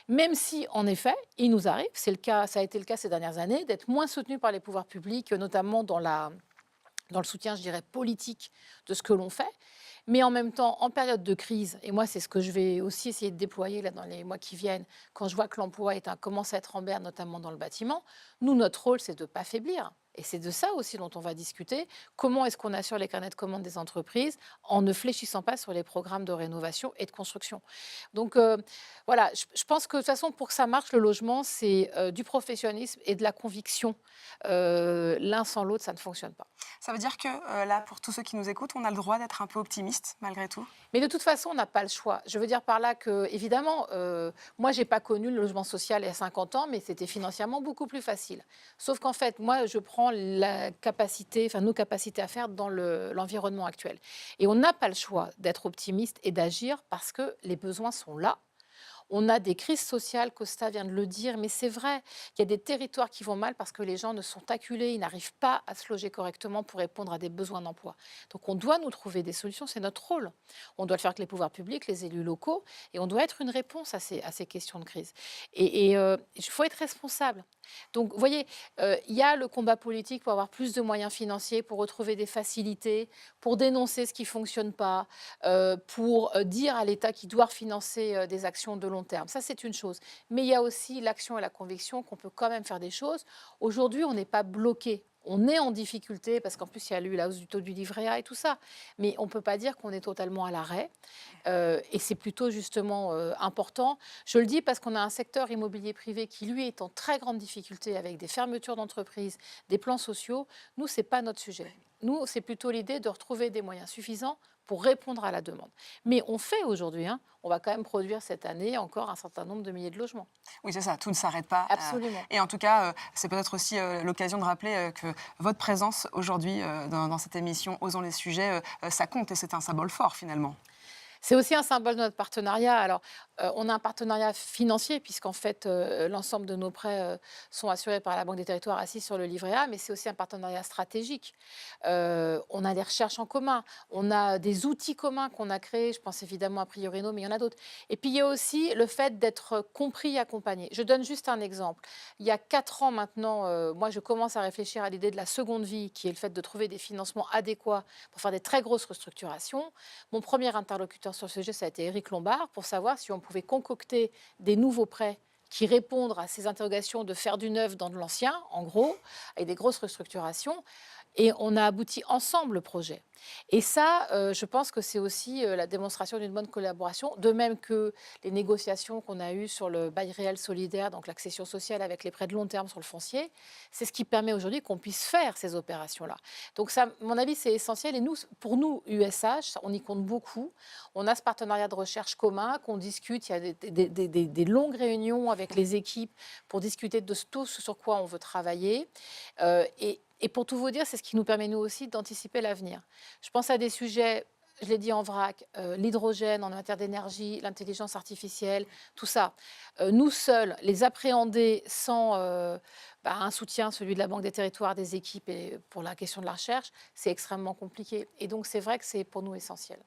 Même si, en effet, il nous arrive, c'est le cas, ça a été le cas ces dernières années, d'être moins soutenu par les pouvoirs publics, notamment dans le soutien, je dirais, politique de ce que l'on fait. Mais en même temps, en période de crise, et moi, c'est ce que je vais aussi essayer de déployer là, dans les mois qui viennent, quand je vois que l'emploi commence à être en berne, notamment dans le bâtiment, nous, notre rôle, c'est de ne pas faiblir. Et c'est de ça aussi dont on va discuter. Comment est-ce qu'on assure les carnets de commandes des entreprises en ne fléchissant pas sur les programmes de rénovation et de construction? Donc voilà, je pense que de toute façon, pour que ça marche, le logement, c'est du professionnalisme et de la conviction. L'un sans l'autre, ça ne fonctionne pas. Ça veut dire que là, pour tous ceux qui nous écoutent, on a le droit d'être un peu optimiste malgré tout. Mais de toute façon, on n'a pas le choix. Je veux dire par là que, évidemment, moi, je n'ai pas connu le logement social il y a 50 ans, mais c'était financièrement beaucoup plus facile. Sauf qu'en fait, moi, je prends la capacité, enfin nos capacités à faire dans l'environnement actuel. Et on n'a pas le choix d'être optimiste et d'agir parce que les besoins sont là. On a des crises sociales, Costa vient de le dire, mais c'est vrai qu'il y a des territoires qui vont mal parce que les gens ne sont acculés, ils n'arrivent pas à se loger correctement pour répondre à des besoins d'emploi. Donc on doit nous trouver des solutions, c'est notre rôle. On doit le faire avec les pouvoirs publics, les élus locaux, et on doit être une réponse à ces questions de crise. Et il faut être responsable. Donc, vous voyez, il y a le combat politique pour avoir plus de moyens financiers, pour retrouver des facilités, pour dénoncer ce qui ne fonctionne pas, pour dire à l'État qu'il doit financer des actions de long terme. Ça, c'est une chose. Mais il y a aussi l'action et la conviction qu'on peut quand même faire des choses. Aujourd'hui, on n'est pas bloqué. On est en difficulté parce qu'en plus, il y a eu la hausse du taux du livret A et tout ça. Mais on ne peut pas dire qu'on est totalement à l'arrêt. Et c'est plutôt justement important. Je le dis parce qu'on a un secteur immobilier privé qui, lui, est en très grande difficulté avec des fermetures d'entreprises, des plans sociaux. Nous, ce n'est pas notre sujet. Nous, c'est plutôt l'idée de retrouver des moyens suffisants pour répondre à la demande. Mais on fait aujourd'hui, on va quand même produire cette année encore un certain nombre de milliers de logements. Oui, c'est ça, tout ne s'arrête pas. Absolument. Et en tout cas, c'est peut-être aussi l'occasion de rappeler que votre présence aujourd'hui dans cette émission Osons les sujets, ça compte et c'est un symbole fort finalement. C'est aussi un symbole de notre partenariat. Alors, on a un partenariat financier, puisqu'en fait, l'ensemble de nos prêts sont assurés par la Banque des Territoires assise sur le livret A, mais c'est aussi un partenariat stratégique. On a des recherches en commun, on a des outils communs qu'on a créés, je pense évidemment à Priorino, mais il y en a d'autres. Et puis, il y a aussi le fait d'être compris et accompagné. Je donne juste un exemple. Il y a 4 ans maintenant, moi, je commence à réfléchir à l'idée de la seconde vie, qui est le fait de trouver des financements adéquats pour faire des très grosses restructurations. Mon premier interlocuteur sur ce sujet, ça a été Éric Lombard, pour savoir si on pouvait concocter des nouveaux prêts qui répondent à ces interrogations de faire du neuf dans de l'ancien, en gros, avec des grosses restructurations. Et on a abouti ensemble le projet. Et ça, je pense que c'est aussi la démonstration d'une bonne collaboration, de même que les négociations qu'on a eues sur le bail réel solidaire, donc l'accession sociale avec les prêts de long terme sur le foncier, c'est ce qui permet aujourd'hui qu'on puisse faire ces opérations-là. Donc ça, à mon avis, c'est essentiel. Et nous, pour nous, USH, on y compte beaucoup. On a ce partenariat de recherche commun, qu'on discute. Il y a des longues réunions avec les équipes pour discuter de tout ce sur quoi on veut travailler. Et pour tout vous dire, c'est ce qui nous permet, nous aussi, d'anticiper l'avenir. Je pense à des sujets, je l'ai dit en vrac, l'hydrogène en matière d'énergie, l'intelligence artificielle, tout ça. Nous seuls, les appréhender sans un soutien, celui de la Banque des Territoires, des équipes, et pour la question de la recherche, c'est extrêmement compliqué. Et donc, c'est vrai que c'est pour nous essentiel.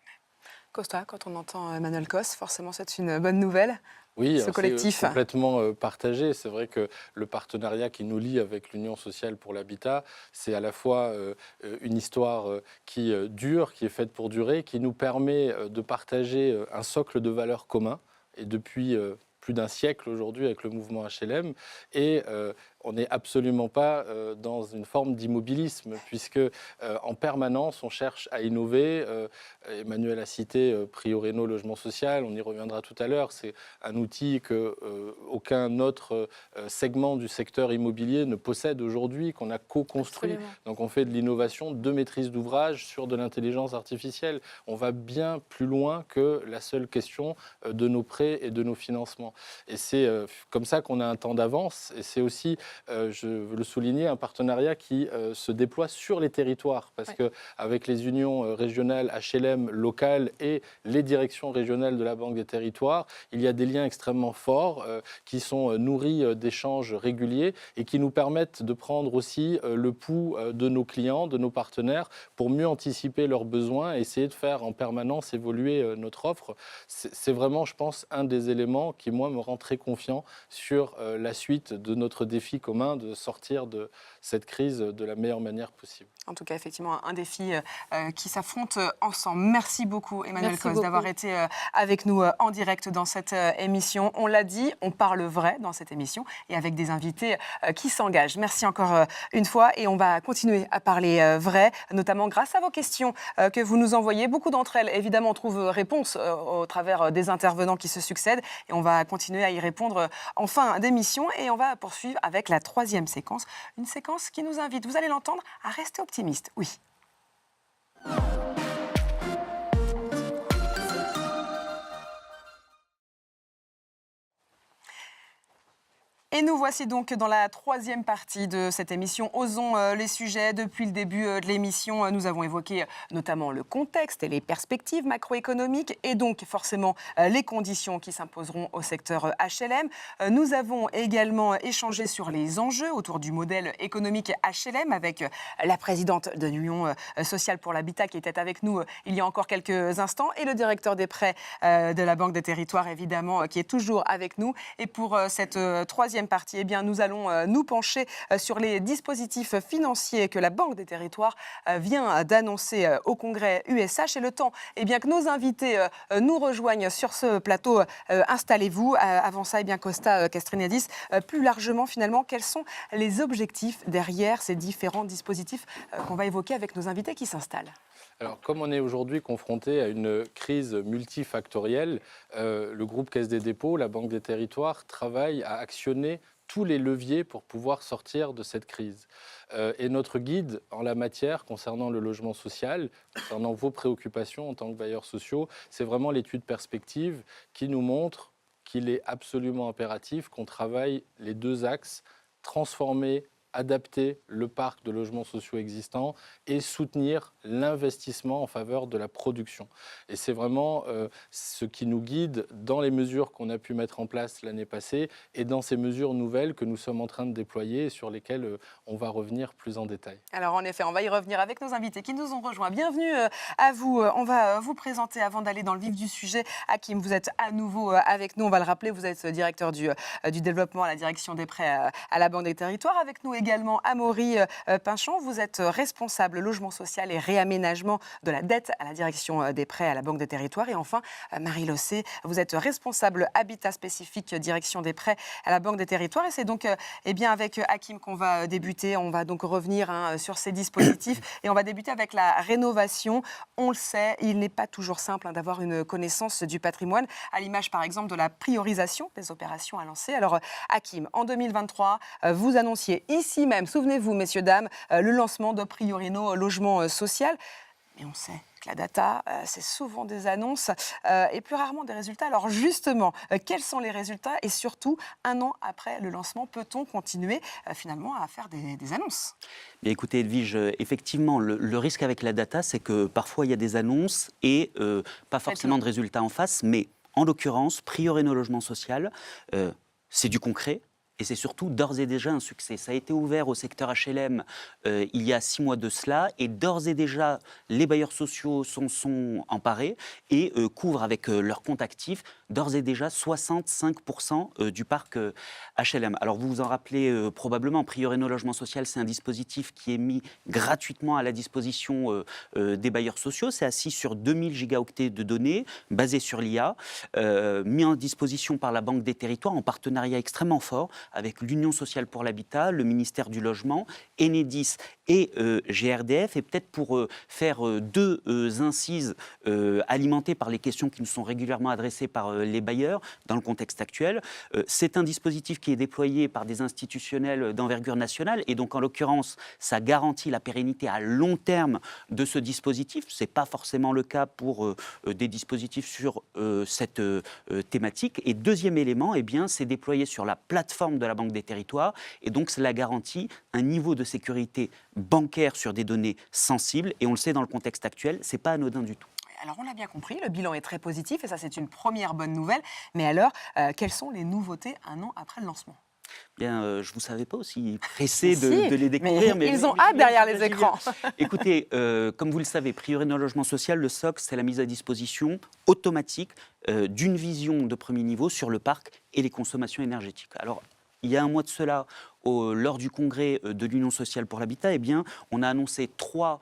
Costa, quand on entend Emmanuel Cos, forcément, c'est une bonne nouvelle. Oui, ce collectif. C'est complètement partagé. C'est vrai que le partenariat qui nous lie avec l'Union sociale pour l'habitat, c'est à la fois une histoire qui dure, qui est faite pour durer, qui nous permet de partager un socle de valeurs communs. Et depuis plus d'un siècle aujourd'hui avec le mouvement HLM. Et on n'est absolument pas dans une forme d'immobilisme, puisque en permanence, on cherche à innover. Emmanuel a cité Priorino Logement Social, on y reviendra tout à l'heure. C'est un outil qu'aucun autre segment du secteur immobilier ne possède aujourd'hui, qu'on a co-construit. Absolument. Donc on fait de l'innovation, de maîtrise d'ouvrage sur de l'intelligence artificielle. On va bien plus loin que la seule question de nos prêts et de nos financements. Et c'est comme ça qu'on a un temps d'avance. Et c'est aussi, je veux le souligner, un partenariat qui se déploie sur les territoires. Parce qu'avec les unions régionales, HLM, locales et les directions régionales de la Banque des Territoires, il y a des liens extrêmement forts qui sont nourris d'échanges réguliers et qui nous permettent de prendre aussi le pouls de nos clients, de nos partenaires, pour mieux anticiper leurs besoins et essayer de faire en permanence évoluer notre offre. C'est vraiment, je pense, un des éléments qui, moi, me rend très confiant sur la suite de notre défi commun de sortir de cette crise de la meilleure manière possible. En tout cas, effectivement, un défi qui s'affronte ensemble. Merci beaucoup, Emmanuel Cos, d'avoir été avec nous en direct dans cette émission. On l'a dit, on parle vrai dans cette émission et avec des invités qui s'engagent. Merci encore une fois et on va continuer à parler vrai, notamment grâce à vos questions que vous nous envoyez. Beaucoup d'entre elles, évidemment, trouvent réponse au travers des intervenants qui se succèdent et on va continuer à y répondre en fin d'émission et on va poursuivre avec avec la troisième séquence, une séquence qui nous invite, vous allez l'entendre, à rester optimiste. Oui. Et nous voici donc dans la troisième partie de cette émission Osons les sujets. Depuis le début de l'émission, nous avons évoqué notamment le contexte et les perspectives macroéconomiques et donc forcément les conditions qui s'imposeront au secteur HLM. Nous avons également échangé sur les enjeux autour du modèle économique HLM avec la présidente de l'Union sociale pour l'habitat qui était avec nous il y a encore quelques instants et le directeur des prêts de la Banque des Territoires évidemment qui est toujours avec nous. Et pour cette troisième partie, eh bien, nous allons nous pencher sur les dispositifs financiers que la Banque des Territoires vient d'annoncer au Congrès USH. Et le temps eh bien, que nos invités nous rejoignent sur ce plateau, installez-vous. Avant ça, eh bien, Costa Castrinadis, plus largement finalement, quels sont les objectifs derrière ces différents dispositifs qu'on va évoquer avec nos invités qui s'installent? Alors, comme on est aujourd'hui confronté à une crise multifactorielle, le groupe Caisse des dépôts, la Banque des Territoires, travaille à actionner tous les leviers pour pouvoir sortir de cette crise. Et notre guide en la matière, concernant le logement social, concernant vos préoccupations en tant que bailleurs sociaux, c'est vraiment l'étude perspective qui nous montre qu'il est absolument impératif qu'on travaille les deux axes, transformer, adapter le parc de logements sociaux existants et soutenir l'investissement en faveur de la production. Et c'est vraiment ce qui nous guide dans les mesures qu'on a pu mettre en place l'année passée et dans ces mesures nouvelles que nous sommes en train de déployer et sur lesquelles on va revenir plus en détail. Alors en effet, on va y revenir avec nos invités qui nous ont rejoints. Bienvenue à vous. On va vous présenter avant d'aller dans le vif du sujet. Hakim, vous êtes à nouveau avec nous. On va le rappeler, vous êtes directeur du développement à la direction des prêts à la Banque des Territoires. Avec nous également Amaury Pinchon, vous êtes responsable logement social et réaménagement de la dette à la direction des prêts à la Banque des Territoires. Et enfin, Marie Lossé, vous êtes responsable habitat spécifique direction des prêts à la Banque des Territoires. Et c'est donc eh bien, avec Hakim qu'on va débuter. On va donc revenir sur ces dispositifs et on va débuter avec la rénovation. On le sait, il n'est pas toujours simple d'avoir une connaissance du patrimoine, à l'image par exemple de la priorisation des opérations à lancer. Alors Hakim, en 2023, vous annonciez ici même, souvenez-vous messieurs, dames, le lancement de Priorino Logement Social. Mais on sait que la data, c'est souvent des annonces et plus rarement des résultats. Alors justement, quels sont les résultats? Et surtout, un an après le lancement, peut-on continuer finalement à faire des annonces? Bien, écoutez, Edwige, effectivement, le risque avec la data, c'est que parfois il y a des annonces et pas forcément de résultats en face, mais en l'occurrence, Priorino Logement Social, c'est du concret. Et c'est surtout d'ores et déjà un succès. Ça a été ouvert au secteur HLM il y a 6 mois de cela. Et d'ores et déjà, les bailleurs sociaux s'en sont emparés et couvrent avec leur compte actif d'ores et déjà 65% du parc HLM. Alors vous vous en rappelez probablement, Priorino Logement Social, c'est un dispositif qui est mis gratuitement à la disposition des bailleurs sociaux. C'est assis sur 2000 gigaoctets de données, basé sur l'IA, mis en disposition par la Banque des Territoires en partenariat extrêmement fort avec l'Union sociale pour l'habitat, le ministère du Logement, Enedis et GRDF. Et peut-être pour faire deux incises alimentées par les questions qui nous sont régulièrement adressées par les bailleurs dans le contexte actuel, c'est un dispositif qui est déployé par des institutionnels d'envergure nationale et donc en l'occurrence, ça garantit la pérennité à long terme de ce dispositif. Ce n'est pas forcément le cas pour des dispositifs sur cette thématique. Et deuxième élément, eh bien, c'est déployé sur la plateforme de la Banque des Territoires et donc cela garantit un niveau de sécurité bancaire sur des données sensibles et on le sait dans le contexte actuel, ce n'est pas anodin du tout. Alors on l'a bien compris, le bilan est très positif et ça c'est une première bonne nouvelle. Mais alors, quelles sont les nouveautés un an après le lancement? Bien, je ne vous savais pas aussi pressé de les découvrir. Mais ils ont hâte derrière les écrans. Écoutez, comme vous le savez, Priorino Logement Social, le socle, c'est la mise à disposition automatique d'une vision de premier niveau sur le parc et les consommations énergétiques. Alors, il y a un mois de cela, lors du congrès de l'Union sociale pour l'habitat, eh bien, on a annoncé 3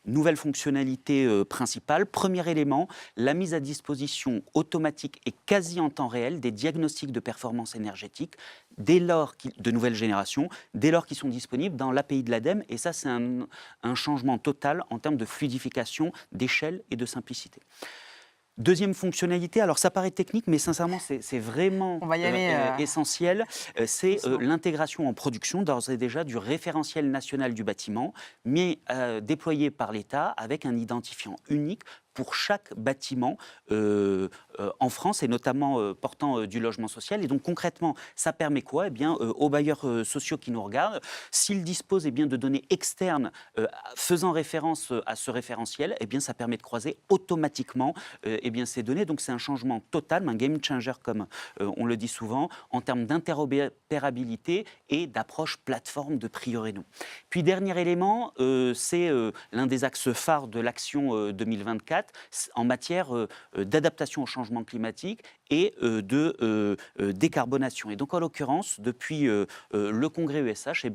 nouvelles fonctionnalités principales. Premier élément, la mise à disposition automatique et quasi en temps réel des diagnostics de performance énergétique de nouvelle génération, dès lors qu'ils sont disponibles dans l'API de l'ADEME. Et ça, c'est un changement total en termes de fluidification, d'échelle et de simplicité. Deuxième fonctionnalité, alors ça paraît technique, mais sincèrement, c'est vraiment On va y aller, essentiel. C'est l'intégration en production, d'ores et déjà, du référentiel national du bâtiment, déployé par l'État avec un identifiant unique pour chaque bâtiment en France, et notamment portant du logement social. Et donc concrètement, ça permet quoi? Eh bien, aux bailleurs sociaux qui nous regardent, s'ils disposent de données externes faisant référence à ce référentiel, eh bien, ça permet de croiser automatiquement ces données. Donc c'est un changement total, un game changer comme on le dit souvent, en termes d'interopérabilité et d'approche plateforme de Prioréno. Puis dernier élément, c'est l'un des axes phares de l'action 2024 en matière d'adaptation au changement climatique et de décarbonation. Et donc, en l'occurrence, depuis le congrès ESH,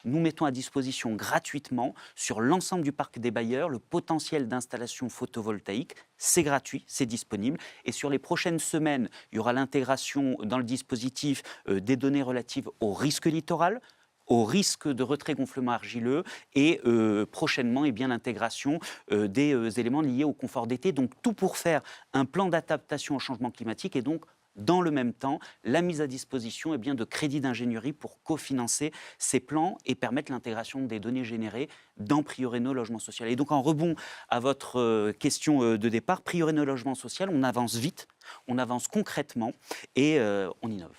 nous mettons à disposition gratuitement sur l'ensemble du parc des bailleurs le potentiel d'installation photovoltaïque. C'est gratuit, c'est disponible. Et sur les prochaines semaines, il y aura l'intégration dans le dispositif des données relatives au risque littoral, au risque de retrait-gonflement argileux et prochainement l'intégration des éléments liés au confort d'été. Donc tout pour faire un plan d'adaptation au changement climatique et donc dans le même temps la mise à disposition de crédits d'ingénierie pour cofinancer ces plans et permettre l'intégration des données générées dans Prioréno Logement Social. Et donc en rebond à votre question de départ, Prioréno Logement Social, on avance vite, on avance concrètement et on innove.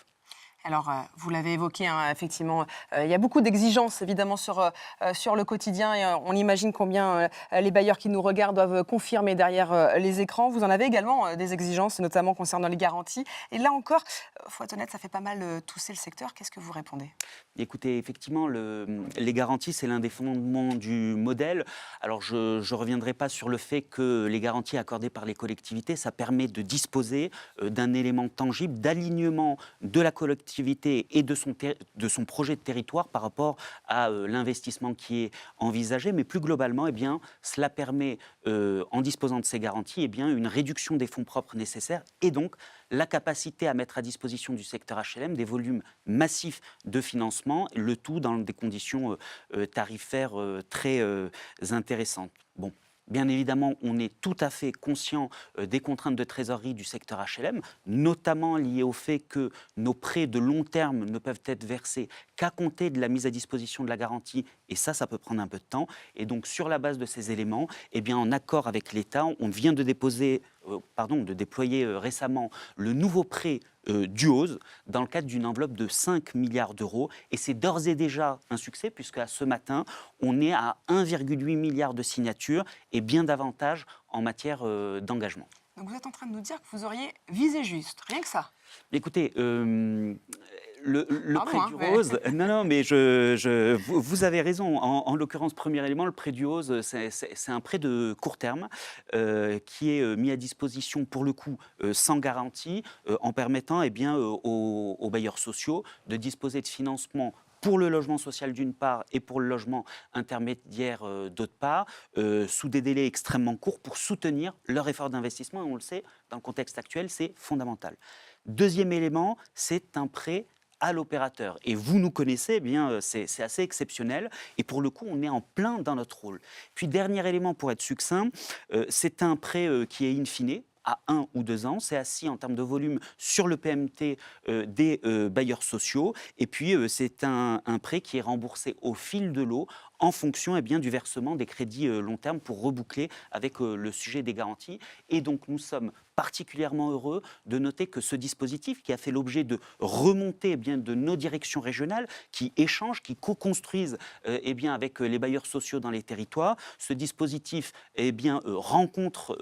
Alors, vous l'avez évoqué, effectivement, il y a beaucoup d'exigences, évidemment, sur le quotidien. Et on imagine combien les bailleurs qui nous regardent doivent confirmer derrière les écrans. Vous en avez également des exigences, notamment concernant les garanties. Et là encore, il faut être honnête, ça fait pas mal tousser le secteur. Qu'est-ce que vous répondez ? Écoutez, effectivement, les garanties, c'est l'un des fondements du modèle. Alors, je ne reviendrai pas sur le fait que les garanties accordées par les collectivités, ça permet de disposer d'un élément tangible, d'alignement de la collectivité et de son projet de territoire par rapport à l'investissement qui est envisagé. Mais plus globalement, cela permet, en disposant de ces garanties, une réduction des fonds propres nécessaires et donc la capacité à mettre à disposition du secteur HLM des volumes massifs de financement, le tout dans des conditions tarifaires très intéressantes. Bon. Bien évidemment, on est tout à fait conscient des contraintes de trésorerie du secteur HLM, notamment liées au fait que nos prêts de long terme ne peuvent être versés qu'à compter de la mise à disposition de la garantie, et ça peut prendre un peu de temps. Et donc, sur la base de ces éléments, en accord avec l'État, on vient de déployer récemment le nouveau prêt Duose dans le cadre d'une enveloppe de 5 milliards d'euros. Et c'est d'ores et déjà un succès, puisque à ce matin, on est à 1,8 milliard de signatures et bien davantage en matière d'engagement. Donc vous êtes en train de nous dire que vous auriez visé juste, rien que ça. Écoutez, le prêt du rose, non, mais vous avez raison. En l'occurrence, premier élément, le prêt du rose, c'est un prêt de court terme qui est mis à disposition pour le coup sans garantie, en permettant aux bailleurs sociaux de disposer de financement pour le logement social d'une part et pour le logement intermédiaire d'autre part, sous des délais extrêmement courts pour soutenir leur effort d'investissement. Et on le sait, dans le contexte actuel, c'est fondamental. Deuxième élément, c'est un prêt à l'opérateur. Et vous nous connaissez, c'est assez exceptionnel. Et pour le coup, on est en plein dans notre rôle. Puis, dernier élément pour être succinct, c'est un prêt qui est in fine, à 1 ou 2 ans. C'est assis en termes de volume sur le PMT des bailleurs sociaux. Et puis, c'est un prêt qui est remboursé au fil de l'eau en fonction du versement des crédits long terme pour reboucler avec le sujet des garanties. Et donc, nous sommes particulièrement heureux de noter que ce dispositif, qui a fait l'objet de remontées de nos directions régionales, qui échangent, qui co-construisent avec les bailleurs sociaux dans les territoires, ce dispositif rencontre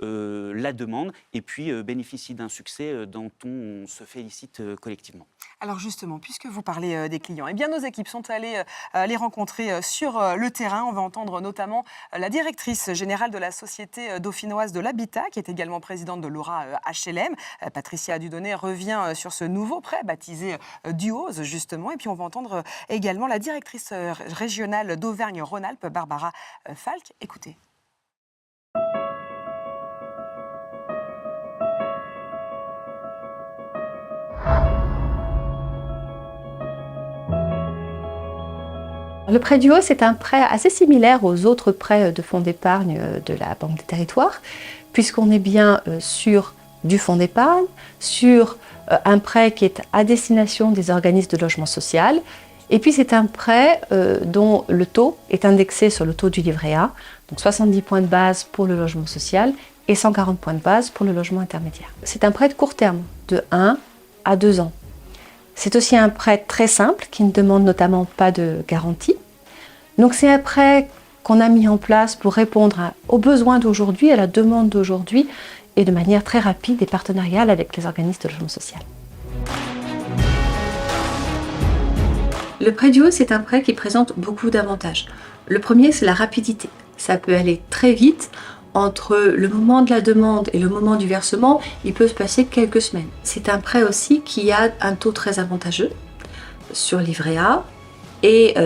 la demande et puis bénéficie d'un succès dont on se félicite collectivement. Alors justement, puisque vous parlez des clients, nos équipes sont allées les rencontrer sur le terrain. On va entendre notamment la directrice générale de la Société dauphinoise de l'habitat, qui est également présidente de l'Aura HLM. Patricia Dudonné revient sur ce nouveau prêt baptisé Duose, justement. Et puis on va entendre également la directrice régionale d'Auvergne-Rhône-Alpes, Barbara Falk. Écoutez. Le prêt Duose est un prêt assez similaire aux autres prêts de fonds d'épargne de la Banque des Territoires, puisqu'on est bien sur du fonds d'épargne, sur un prêt qui est à destination des organismes de logement social. Et puis c'est un prêt dont le taux est indexé sur le taux du livret A, donc 70 points de base pour le logement social et 140 points de base pour le logement intermédiaire. C'est un prêt de court terme, de 1 à 2 ans. C'est aussi un prêt très simple qui ne demande notamment pas de garantie. Donc c'est un prêt qu'on a mis en place pour répondre aux besoins d'aujourd'hui, à la demande d'aujourd'hui et de manière très rapide et partenariale avec les organismes de logement social. Le prêt du haut, c'est un prêt qui présente beaucoup d'avantages. Le premier, c'est la rapidité. Ça peut aller très vite. Entre le moment de la demande et le moment du versement, il peut se passer quelques semaines. C'est un prêt aussi qui a un taux très avantageux sur livret A et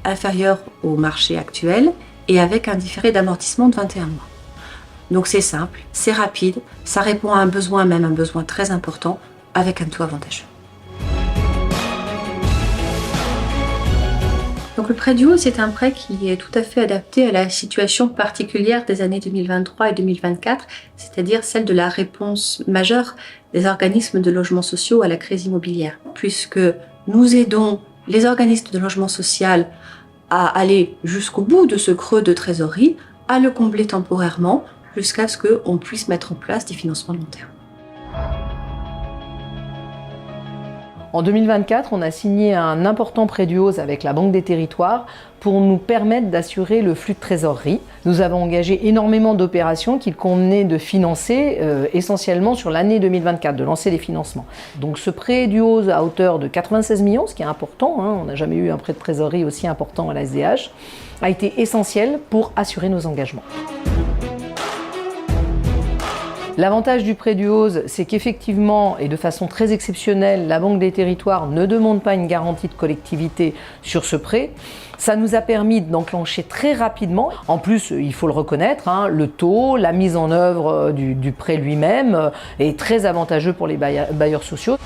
inférieur au marché actuel et avec un différé d'amortissement de 21 mois. Donc c'est simple, c'est rapide, ça répond à un besoin, même un besoin très important, avec un taux avantageux. Donc le prêt du haut, c'est un prêt qui est tout à fait adapté à la situation particulière des années 2023 et 2024, c'est-à-dire celle de la réponse majeure des organismes de logement sociaux à la crise immobilière, puisque nous aidons les organismes de logement social à aller jusqu'au bout de ce creux de trésorerie, à le combler temporairement, jusqu'à ce qu'on puisse mettre en place des financements de long terme. En 2024, on a signé un important prêt du HOSE avec la Banque des Territoires pour nous permettre d'assurer le flux de trésorerie. Nous avons engagé énormément d'opérations qu'il convenait de financer essentiellement sur l'année 2024, de lancer les financements. Donc ce prêt du HOSE à hauteur de 96 millions, ce qui est important, on n'a jamais eu un prêt de trésorerie aussi important à la SDH, a été essentiel pour assurer nos engagements. L'avantage du prêt du HOSE, c'est qu'effectivement, et de façon très exceptionnelle, la Banque des Territoires ne demande pas une garantie de collectivité sur ce prêt. Ça nous a permis d'enclencher très rapidement. En plus, il faut le reconnaître, le taux, la mise en œuvre du prêt lui-même est très avantageux pour les bailleurs sociaux.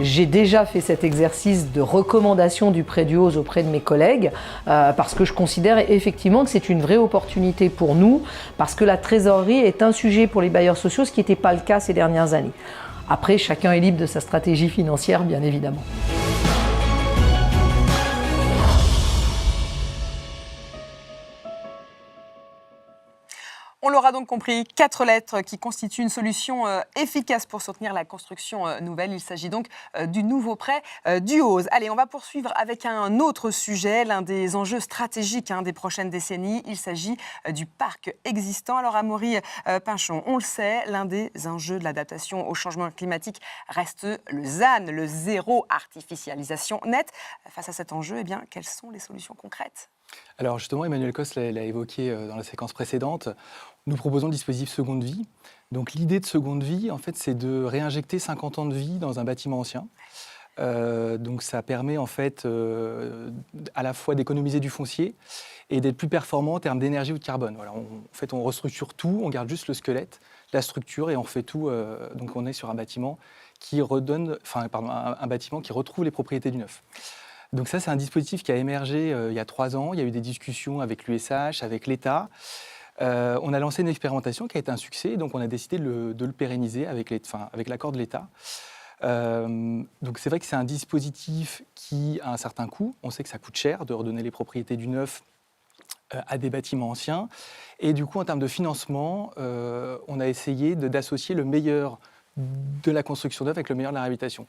J'ai déjà fait cet exercice de recommandation du prêt du HOSE auprès de mes collègues parce que je considère effectivement que c'est une vraie opportunité pour nous parce que la trésorerie est un sujet pour les bailleurs sociaux, ce qui n'était pas le cas ces dernières années. Après, chacun est libre de sa stratégie financière, bien évidemment. On l'aura donc compris, 4 lettres qui constituent une solution efficace pour soutenir la construction nouvelle. Il s'agit donc du nouveau prêt du HOSE. Allez, on va poursuivre avec un autre sujet, l'un des enjeux stratégiques des prochaines décennies. Il s'agit du parc existant. Alors, Amaury Pinchon, on le sait, l'un des enjeux de l'adaptation au changement climatique reste le ZAN, le zéro artificialisation nette. Face à cet enjeu, eh bien, quelles sont les solutions concrètes ? Alors justement, Emmanuel Cos l'a évoqué dans la séquence précédente. Nous proposons le dispositif seconde vie. Donc l'idée de seconde vie, en fait, c'est de réinjecter 50 ans de vie dans un bâtiment ancien. Donc ça permet en fait à la fois d'économiser du foncier et d'être plus performant en termes d'énergie ou de carbone. Voilà, on restructure tout, on garde juste le squelette, la structure et on refait tout. Donc on est sur un bâtiment qui un bâtiment qui retrouve les propriétés du neuf. Donc ça, c'est un dispositif qui a émergé il y a 3 ans. Il y a eu des discussions avec l'USH, avec l'État. On a lancé une expérimentation qui a été un succès, donc on a décidé de le pérenniser avec l'accord de l'État. Donc c'est vrai que c'est un dispositif qui a un certain coût. On sait que ça coûte cher de redonner les propriétés du neuf à des bâtiments anciens. Et du coup, en termes de financement, on a essayé d'associer le meilleur de la construction neuve avec le meilleur de la réhabilitation.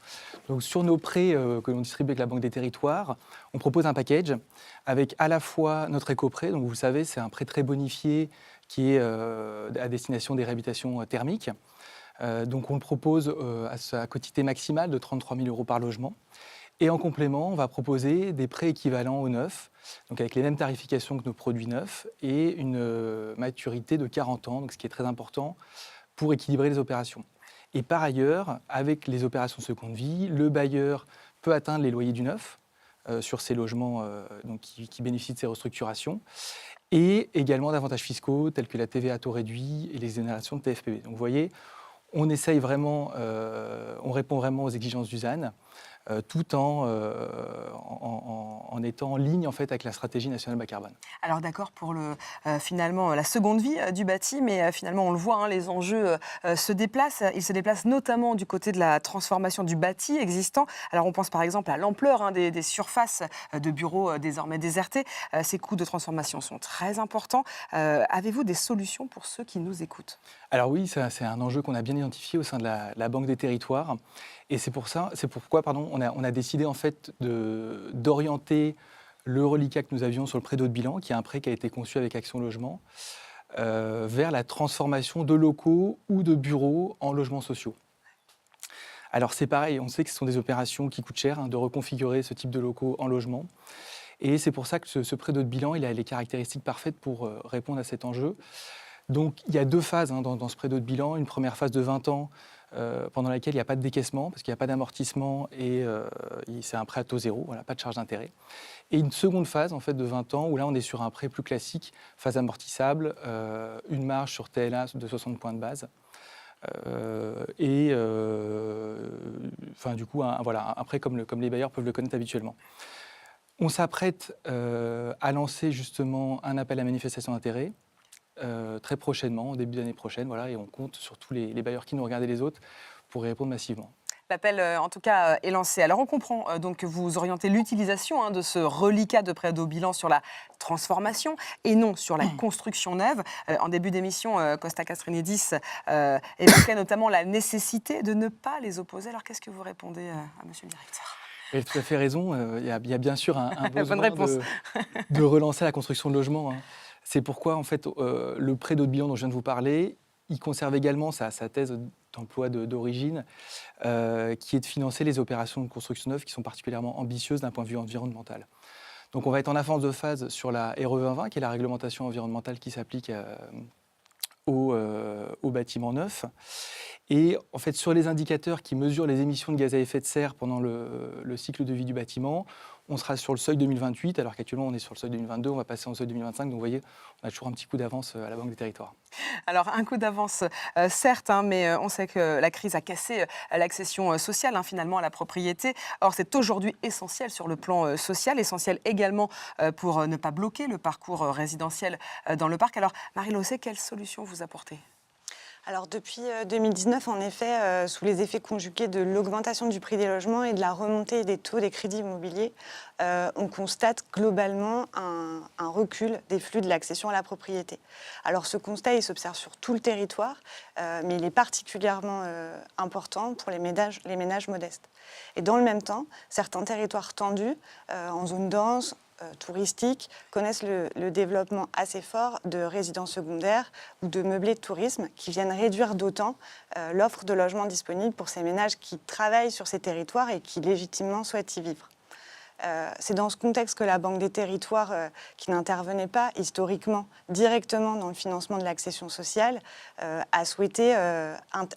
Donc sur nos prêts que l'on distribue avec la Banque des Territoires, on propose un package avec à la fois notre éco-prêt, donc vous savez, c'est un prêt très bonifié qui est à destination des réhabilitations thermiques. Donc on le propose à sa quotité maximale de 33 000 € par logement. Et en complément, on va proposer des prêts équivalents au neuf, donc avec les mêmes tarifications que nos produits neufs et une maturité de 40 ans, donc ce qui est très important pour équilibrer les opérations. Et par ailleurs, avec les opérations seconde vie, le bailleur peut atteindre les loyers du neuf sur ces logements donc qui bénéficient de ces restructurations et également d'avantages fiscaux tels que la TVA à taux réduit et les exonérations de TFPB. Donc vous voyez, on essaye vraiment, on répond vraiment aux exigences du ZAN tout en étant en ligne en fait, avec la stratégie nationale bas carbone. Alors d'accord pour finalement la seconde vie du bâti, mais finalement on le voit, hein, les enjeux se déplacent. Ils se déplacent notamment du côté de la transformation du bâti existant. Alors on pense par exemple à l'ampleur, hein, des surfaces de bureaux désormais désertés. Ces coûts de transformation sont très importants. Avez-vous des solutions pour ceux qui nous écoutent? Alors oui, c'est un enjeu qu'on a bien identifié au sein de la Banque des territoires. Et c'est pourquoi on a décidé en fait d'orienter le reliquat que nous avions sur le prêt d'eau de bilan, qui est un prêt qui a été conçu avec Action Logement, vers la transformation de locaux ou de bureaux en logements sociaux. Alors c'est pareil, on sait que ce sont des opérations qui coûtent cher, hein, de reconfigurer ce type de locaux en logement. Et c'est pour ça que ce prêt d'eau de bilan, il a les caractéristiques parfaites pour répondre à cet enjeu. Donc il y a 2 phases, hein, dans ce prêt d'eau de bilan. Une première phase de 20 ans, pendant laquelle il n'y a pas de décaissement, parce qu'il n'y a pas d'amortissement et c'est un prêt à taux zéro, voilà, pas de charge d'intérêt. Et une seconde phase en fait, de 20 ans, où là on est sur un prêt plus classique, phase amortissable, une marge sur TLA de 60 points de base. Du coup, un prêt comme les bailleurs peuvent le connaître habituellement. On s'apprête à lancer justement un appel à manifestation d'intérêt très prochainement, au début d'année prochaine, voilà, et on compte sur tous les bailleurs qui nous regardent et les autres pour y répondre massivement. L'appel, en tout cas, est lancé. Alors, on comprend donc que vous orientez l'utilisation, hein, de ce reliquat de prêt d'eau bilan sur la transformation et non sur la construction neuve. En début d'émission, Costa Castrinidis évoquait notamment la nécessité de ne pas les opposer. Alors, qu'est-ce que vous répondez à monsieur le directeur? Vous avez tout à fait raison. Il y a bien sûr un besoin Bonne réponse. de relancer la construction de logements, hein. C'est pourquoi, en fait, le prêt d'eau de bilan dont je viens de vous parler, il conserve également sa thèse d'emploi d'origine, qui est de financer les opérations de construction neuve qui sont particulièrement ambitieuses d'un point de vue environnemental. Donc on va être en avance de phase sur la RE 2020, qui est la réglementation environnementale qui s'applique aux bâtiments neufs. Et en fait, sur les indicateurs qui mesurent les émissions de gaz à effet de serre pendant le cycle de vie du bâtiment, on sera sur le seuil 2028, alors qu'actuellement on est sur le seuil 2022, on va passer en seuil 2025. Donc vous voyez, on a toujours un petit coup d'avance à la Banque des territoires. Alors, un coup d'avance, certes, hein, mais on sait que la crise a cassé l'accession sociale, hein, finalement, à la propriété. Or, c'est aujourd'hui essentiel sur le plan social, essentiel également pour ne pas bloquer le parcours résidentiel dans le parc. Alors, Marie Losset, quelle solution vous apportez ? Alors depuis 2019, en effet, sous les effets conjugués de l'augmentation du prix des logements et de la remontée des taux des crédits immobiliers, on constate globalement un recul des flux de l'accession à la propriété. Alors ce constat, il s'observe sur tout le territoire, mais il est particulièrement important pour les ménages modestes. Et dans le même temps, certains territoires tendus, en zone dense, touristiques, connaissent le développement assez fort de résidences secondaires ou de meublés de tourisme qui viennent réduire d'autant l'offre de logements disponibles pour ces ménages qui travaillent sur ces territoires et qui légitimement souhaitent y vivre. C'est dans ce contexte que la Banque des territoires, qui n'intervenait pas historiquement directement dans le financement de l'accession sociale, a souhaité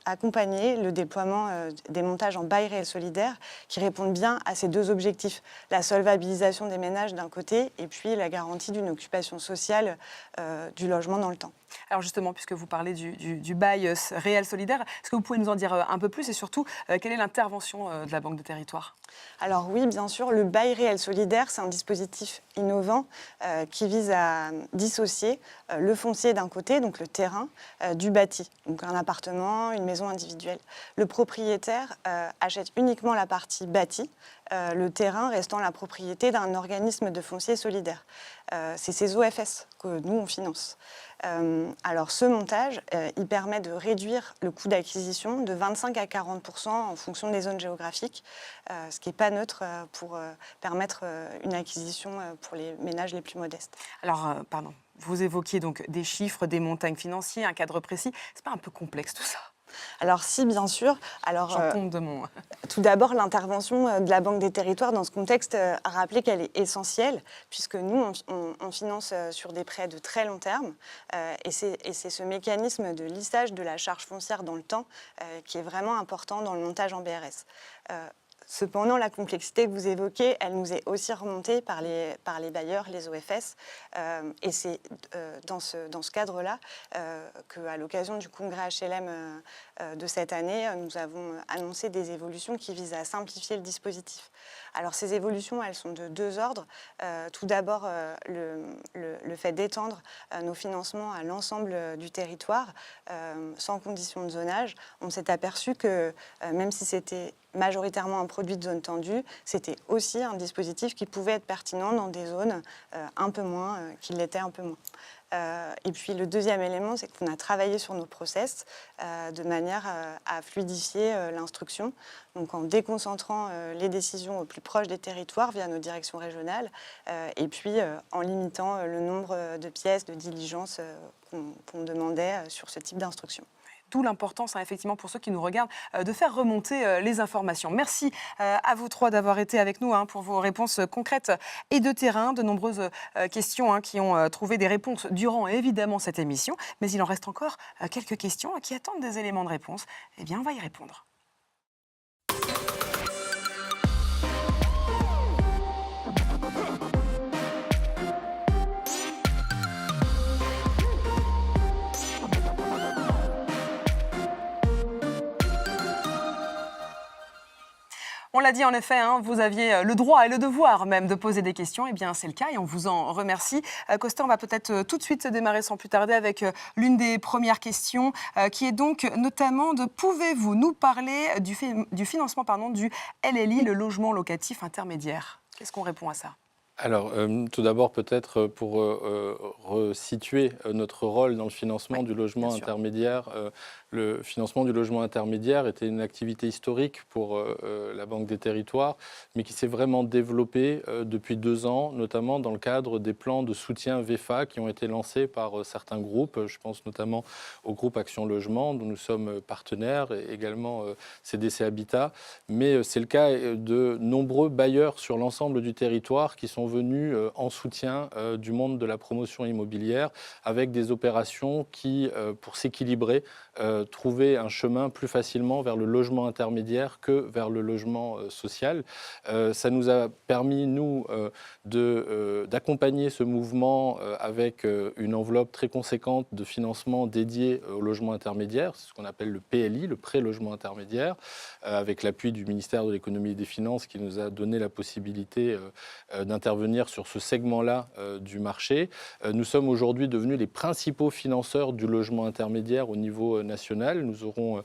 accompagner le déploiement des montages en bail réel solidaire qui répondent bien à ces 2 objectifs, la solvabilisation des ménages d'un côté et puis la garantie d'une occupation sociale du logement dans le temps. Alors justement, puisque vous parlez du bail réel solidaire, est-ce que vous pouvez nous en dire un peu plus et surtout, quelle est l'intervention de la Banque des territoires ? Alors oui, bien sûr, le bail réel solidaire, c'est un dispositif innovant qui vise à dissocier le foncier d'un côté, donc le terrain, du bâti, donc un appartement, une maison individuelle. Le propriétaire achète uniquement la partie bâtie, le terrain restant la propriété d'un organisme de foncier solidaire. C'est ces OFS que nous, on finance. Alors ce montage, il permet de réduire le coût d'acquisition de 25 à 40% en fonction des zones géographiques, ce qui n'est pas neutre pour permettre une acquisition pour les ménages les plus modestes. Alors, vous évoquiez donc des chiffres, des montagnes financiers, un cadre précis. C'est pas un peu complexe tout ça ? Alors si, bien sûr. Alors, j'en tombe de mon... Tout d'abord, l'intervention de la Banque des territoires dans ce contexte a rappelé qu'elle est essentielle, puisque nous, on finance sur des prêts de très long terme, et c'est ce mécanisme de lissage de la charge foncière dans le temps qui est vraiment important dans le montage en BRS. Cependant, la complexité que vous évoquez, elle nous est aussi remontée par les bailleurs, les OFS. Et c'est dans ce cadre-là qu'à l'occasion du congrès HLM de cette année, nous avons annoncé des évolutions qui visent à simplifier le dispositif. Alors ces évolutions, elles sont de deux ordres. Tout d'abord, le fait d'étendre nos financements à l'ensemble du territoire, sans condition de zonage. On s'est aperçu que même si c'était majoritairement un produit de zone tendue, c'était aussi un dispositif qui pouvait être pertinent dans des zones un peu moins, qui l'étaient un peu moins. Et puis le deuxième élément, c'est qu'on a travaillé sur nos process de manière à fluidifier l'instruction, donc en déconcentrant les décisions au plus proche des territoires via nos directions régionales, et puis en limitant le nombre de pièces, de diligences qu'on demandait sur ce type d'instruction. D'où l'importance, effectivement, pour ceux qui nous regardent, de faire remonter les informations. Merci à vous trois d'avoir été avec nous pour vos réponses concrètes et de terrain. De nombreuses questions qui ont trouvé des réponses durant, évidemment, cette émission. Mais il en reste encore quelques questions qui attendent des éléments de réponse. Eh bien, on va y répondre. On l'a dit en effet, vous aviez le droit et le devoir même de poser des questions. Eh bien, c'est le cas et on vous en remercie. Costa, on va peut-être tout de suite démarrer sans plus tarder avec l'une des premières questions qui est donc notamment de pouvez-vous nous parler du financement du LLI, le logement locatif intermédiaire? Qu'est-ce qu'on répond à ça? Alors, tout d'abord, peut-être pour resituer notre rôle dans le financement du logement intermédiaire. Le financement du logement intermédiaire était une activité historique pour la Banque des Territoires, mais qui s'est vraiment développée depuis 2 ans, notamment dans le cadre des plans de soutien VEFA qui ont été lancés par certains groupes. Je pense notamment au groupe Action Logement, dont nous sommes partenaires, et également CDC Habitat. Mais c'est le cas de nombreux bailleurs sur l'ensemble du territoire qui sont venus en soutien du monde de la promotion immobilière avec des opérations qui, pour s'équilibrer, trouver un chemin plus facilement vers le logement intermédiaire que vers le logement social. Ça nous a permis, nous, d'accompagner ce mouvement avec une enveloppe très conséquente de financement dédié au logement intermédiaire, c'est ce qu'on appelle le PLI, le pré-logement intermédiaire, avec l'appui du ministère de l'économie et des finances qui nous a donné la possibilité d'intervenir sur ce segment-là du marché. Nous sommes aujourd'hui devenus les principaux financeurs du logement intermédiaire au niveau national. Nous aurons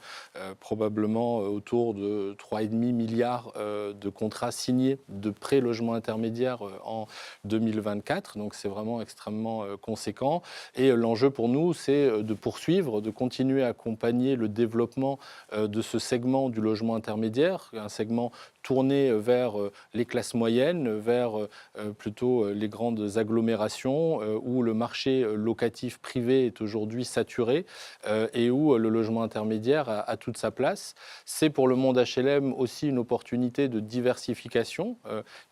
probablement autour de 3,5 milliards de contrats signés de pré-logement intermédiaire en 2024. Donc c'est vraiment extrêmement conséquent. Et l'enjeu pour nous, c'est de poursuivre, de continuer à accompagner le développement de ce segment du logement intermédiaire, un segment tourné vers les classes moyennes, vers plutôt les grandes agglomérations où le marché locatif privé est aujourd'hui saturé et où le logement intermédiaire a toute sa place. C'est pour le monde HLM aussi une opportunité de diversification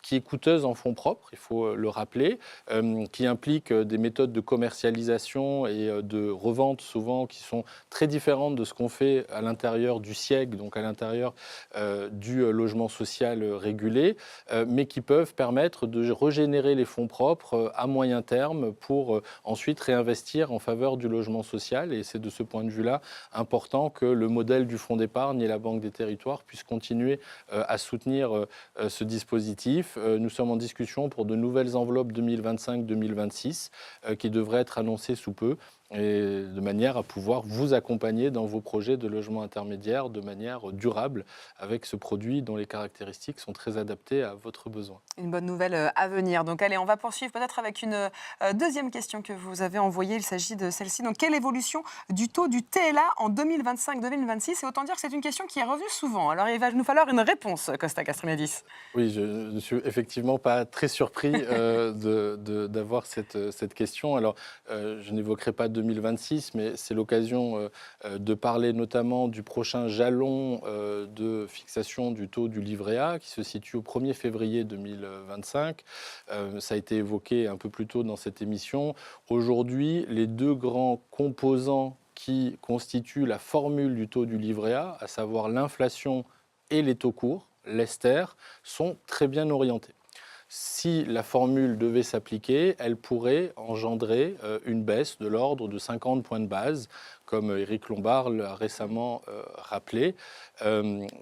qui est coûteuse en fonds propres, il faut le rappeler, qui implique des méthodes de commercialisation et de revente souvent qui sont très différentes de ce qu'on fait à l'intérieur du SIEG, donc à l'intérieur du logement social régulé, mais qui peuvent permettre de régénérer les fonds propres à moyen terme pour ensuite réinvestir en faveur du logement social. Et c'est de ce point de vue-là important que le modèle du fonds d'épargne et la Banque des Territoires puissent continuer à soutenir ce dispositif. Nous sommes en discussion pour de nouvelles enveloppes 2025-2026 qui devraient être annoncées sous peu, et de manière à pouvoir vous accompagner dans vos projets de logement intermédiaire de manière durable avec ce produit dont les caractéristiques sont très adaptées à votre besoin. Une bonne nouvelle à venir. Donc allez, on va poursuivre peut-être avec une deuxième question que vous avez envoyée. Il s'agit de celle-ci. Donc quelle évolution du taux du TLA en 2025-2026? Et autant dire que c'est une question qui est revenue souvent. Alors il va nous falloir une réponse, Costa Castronidis. Oui, je ne suis effectivement pas très surpris d'avoir cette question. Alors je n'évoquerai pas 2026, mais c'est l'occasion de parler notamment du prochain jalon de fixation du taux du livret A qui se situe au 1er février 2025. Ça a été évoqué un peu plus tôt dans cette émission. Aujourd'hui, les deux grands composants qui constituent la formule du taux du livret A, à savoir l'inflation et les taux courts. l'Ester sont très bien orientés. Si la formule devait s'appliquer, elle pourrait engendrer une baisse de l'ordre de 50 points de base, comme Éric Lombard l'a récemment rappelé.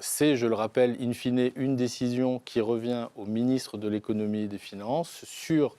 C'est, je le rappelle, in fine, une décision qui revient au ministre de l'Économie et des Finances sur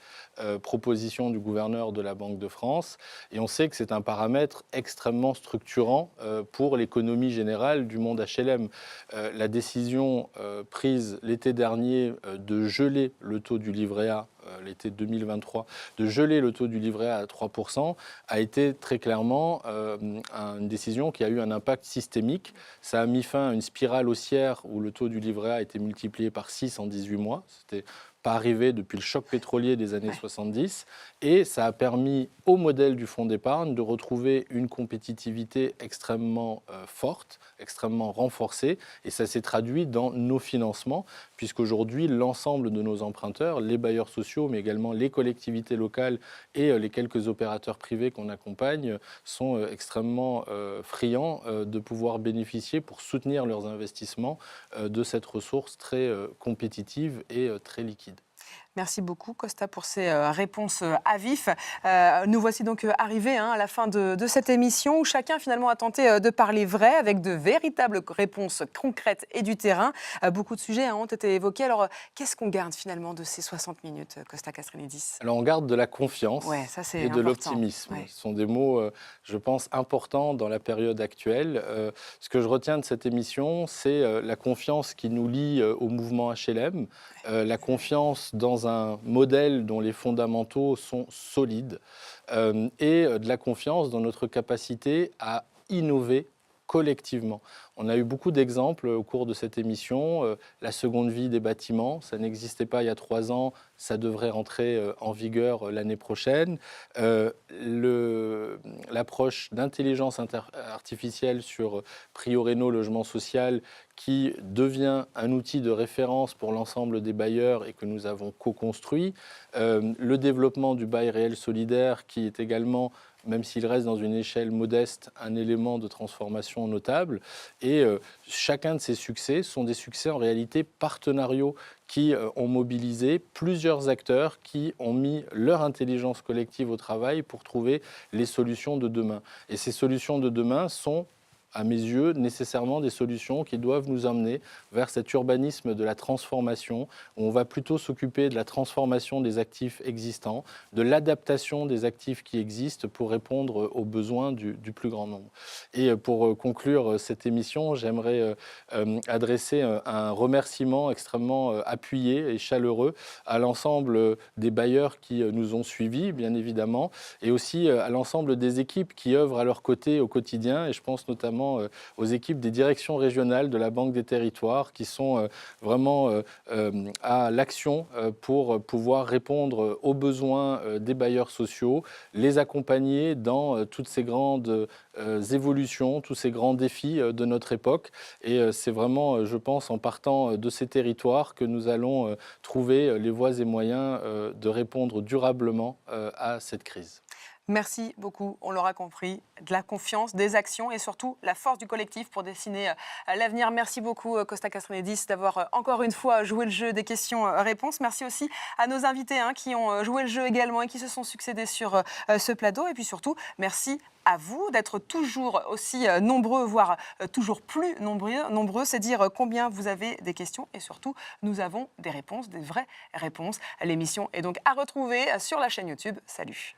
proposition du gouverneur de la Banque de France. Et on sait que c'est un paramètre extrêmement structurant pour l'économie générale du monde HLM. La décision prise l'été dernier de geler le taux du livret A, l'été 2023, de geler le taux du livret A à 3%, a été très clairement une décision qui a eu un impact systémique. Ça a mis fin à une spirale haussière où le taux du livret A a été multiplié par 6 en 18 mois. C'était pas arrivé depuis le choc pétrolier des années 70. Et ça a permis au modèle du fonds d'épargne de retrouver une compétitivité extrêmement forte, extrêmement renforcée. Et ça s'est traduit dans nos financements, puisqu'aujourd'hui, l'ensemble de nos emprunteurs, les bailleurs sociaux, mais également les collectivités locales et les quelques opérateurs privés qu'on accompagne, sont extrêmement friands de pouvoir bénéficier pour soutenir leurs investissements de cette ressource très compétitive et très liquide. Merci beaucoup, Costa, pour ces réponses à vif. Nous voici donc arrivés à la fin de cette émission où chacun finalement a tenté de parler vrai avec de véritables réponses concrètes et du terrain. Beaucoup de sujets ont été évoqués. Alors, qu'est-ce qu'on garde finalement de ces 60 minutes, Costa Castrenidis ? Alors, on garde de la confiance et de l'optimisme. Ouais. Ce sont des mots, je pense, importants dans la période actuelle. Ce que je retiens de cette émission, c'est la confiance qui nous lie au mouvement HLM, la confiance dans un modèle dont les fondamentaux sont solides et de la confiance dans notre capacité à innover collectivement. On a eu beaucoup d'exemples au cours de cette émission. La seconde vie des bâtiments, ça n'existait pas il y a 3 ans, ça devrait rentrer en vigueur l'année prochaine. L'approche d'intelligence artificielle sur Prio Rénov logement social qui devient un outil de référence pour l'ensemble des bailleurs et que nous avons co-construit. Le développement du bail réel solidaire qui est également, même s'il reste dans une échelle modeste, un élément de transformation notable. Et chacun de ces succès sont des succès en réalité partenariaux qui ont mobilisé plusieurs acteurs qui ont mis leur intelligence collective au travail pour trouver les solutions de demain. Et ces solutions de demain sont, à mes yeux, nécessairement des solutions qui doivent nous emmener vers cet urbanisme de la transformation, où on va plutôt s'occuper de la transformation des actifs existants, de l'adaptation des actifs qui existent pour répondre aux besoins du plus grand nombre. Et pour conclure cette émission, j'aimerais adresser un remerciement extrêmement appuyé et chaleureux à l'ensemble des bailleurs qui nous ont suivis, bien évidemment, et aussi à l'ensemble des équipes qui œuvrent à leur côté au quotidien, et je pense notamment aux équipes des directions régionales de la Banque des Territoires qui sont vraiment à l'action pour pouvoir répondre aux besoins des bailleurs sociaux, les accompagner dans toutes ces grandes évolutions, tous ces grands défis de notre époque. Et c'est vraiment, je pense, en partant de ces territoires que nous allons trouver les voies et moyens de répondre durablement à cette crise. Merci beaucoup, on l'aura compris, de la confiance, des actions et surtout la force du collectif pour dessiner l'avenir. Merci beaucoup Costa Castrenidis d'avoir encore une fois joué le jeu des questions-réponses. Merci aussi à nos invités qui ont joué le jeu également et qui se sont succédés sur ce plateau. Et puis surtout, merci à vous d'être toujours aussi nombreux, voire toujours plus nombreux. C'est dire combien vous avez des questions et surtout, nous avons des réponses, des vraies réponses. L'émission est donc à retrouver sur la chaîne YouTube. Salut.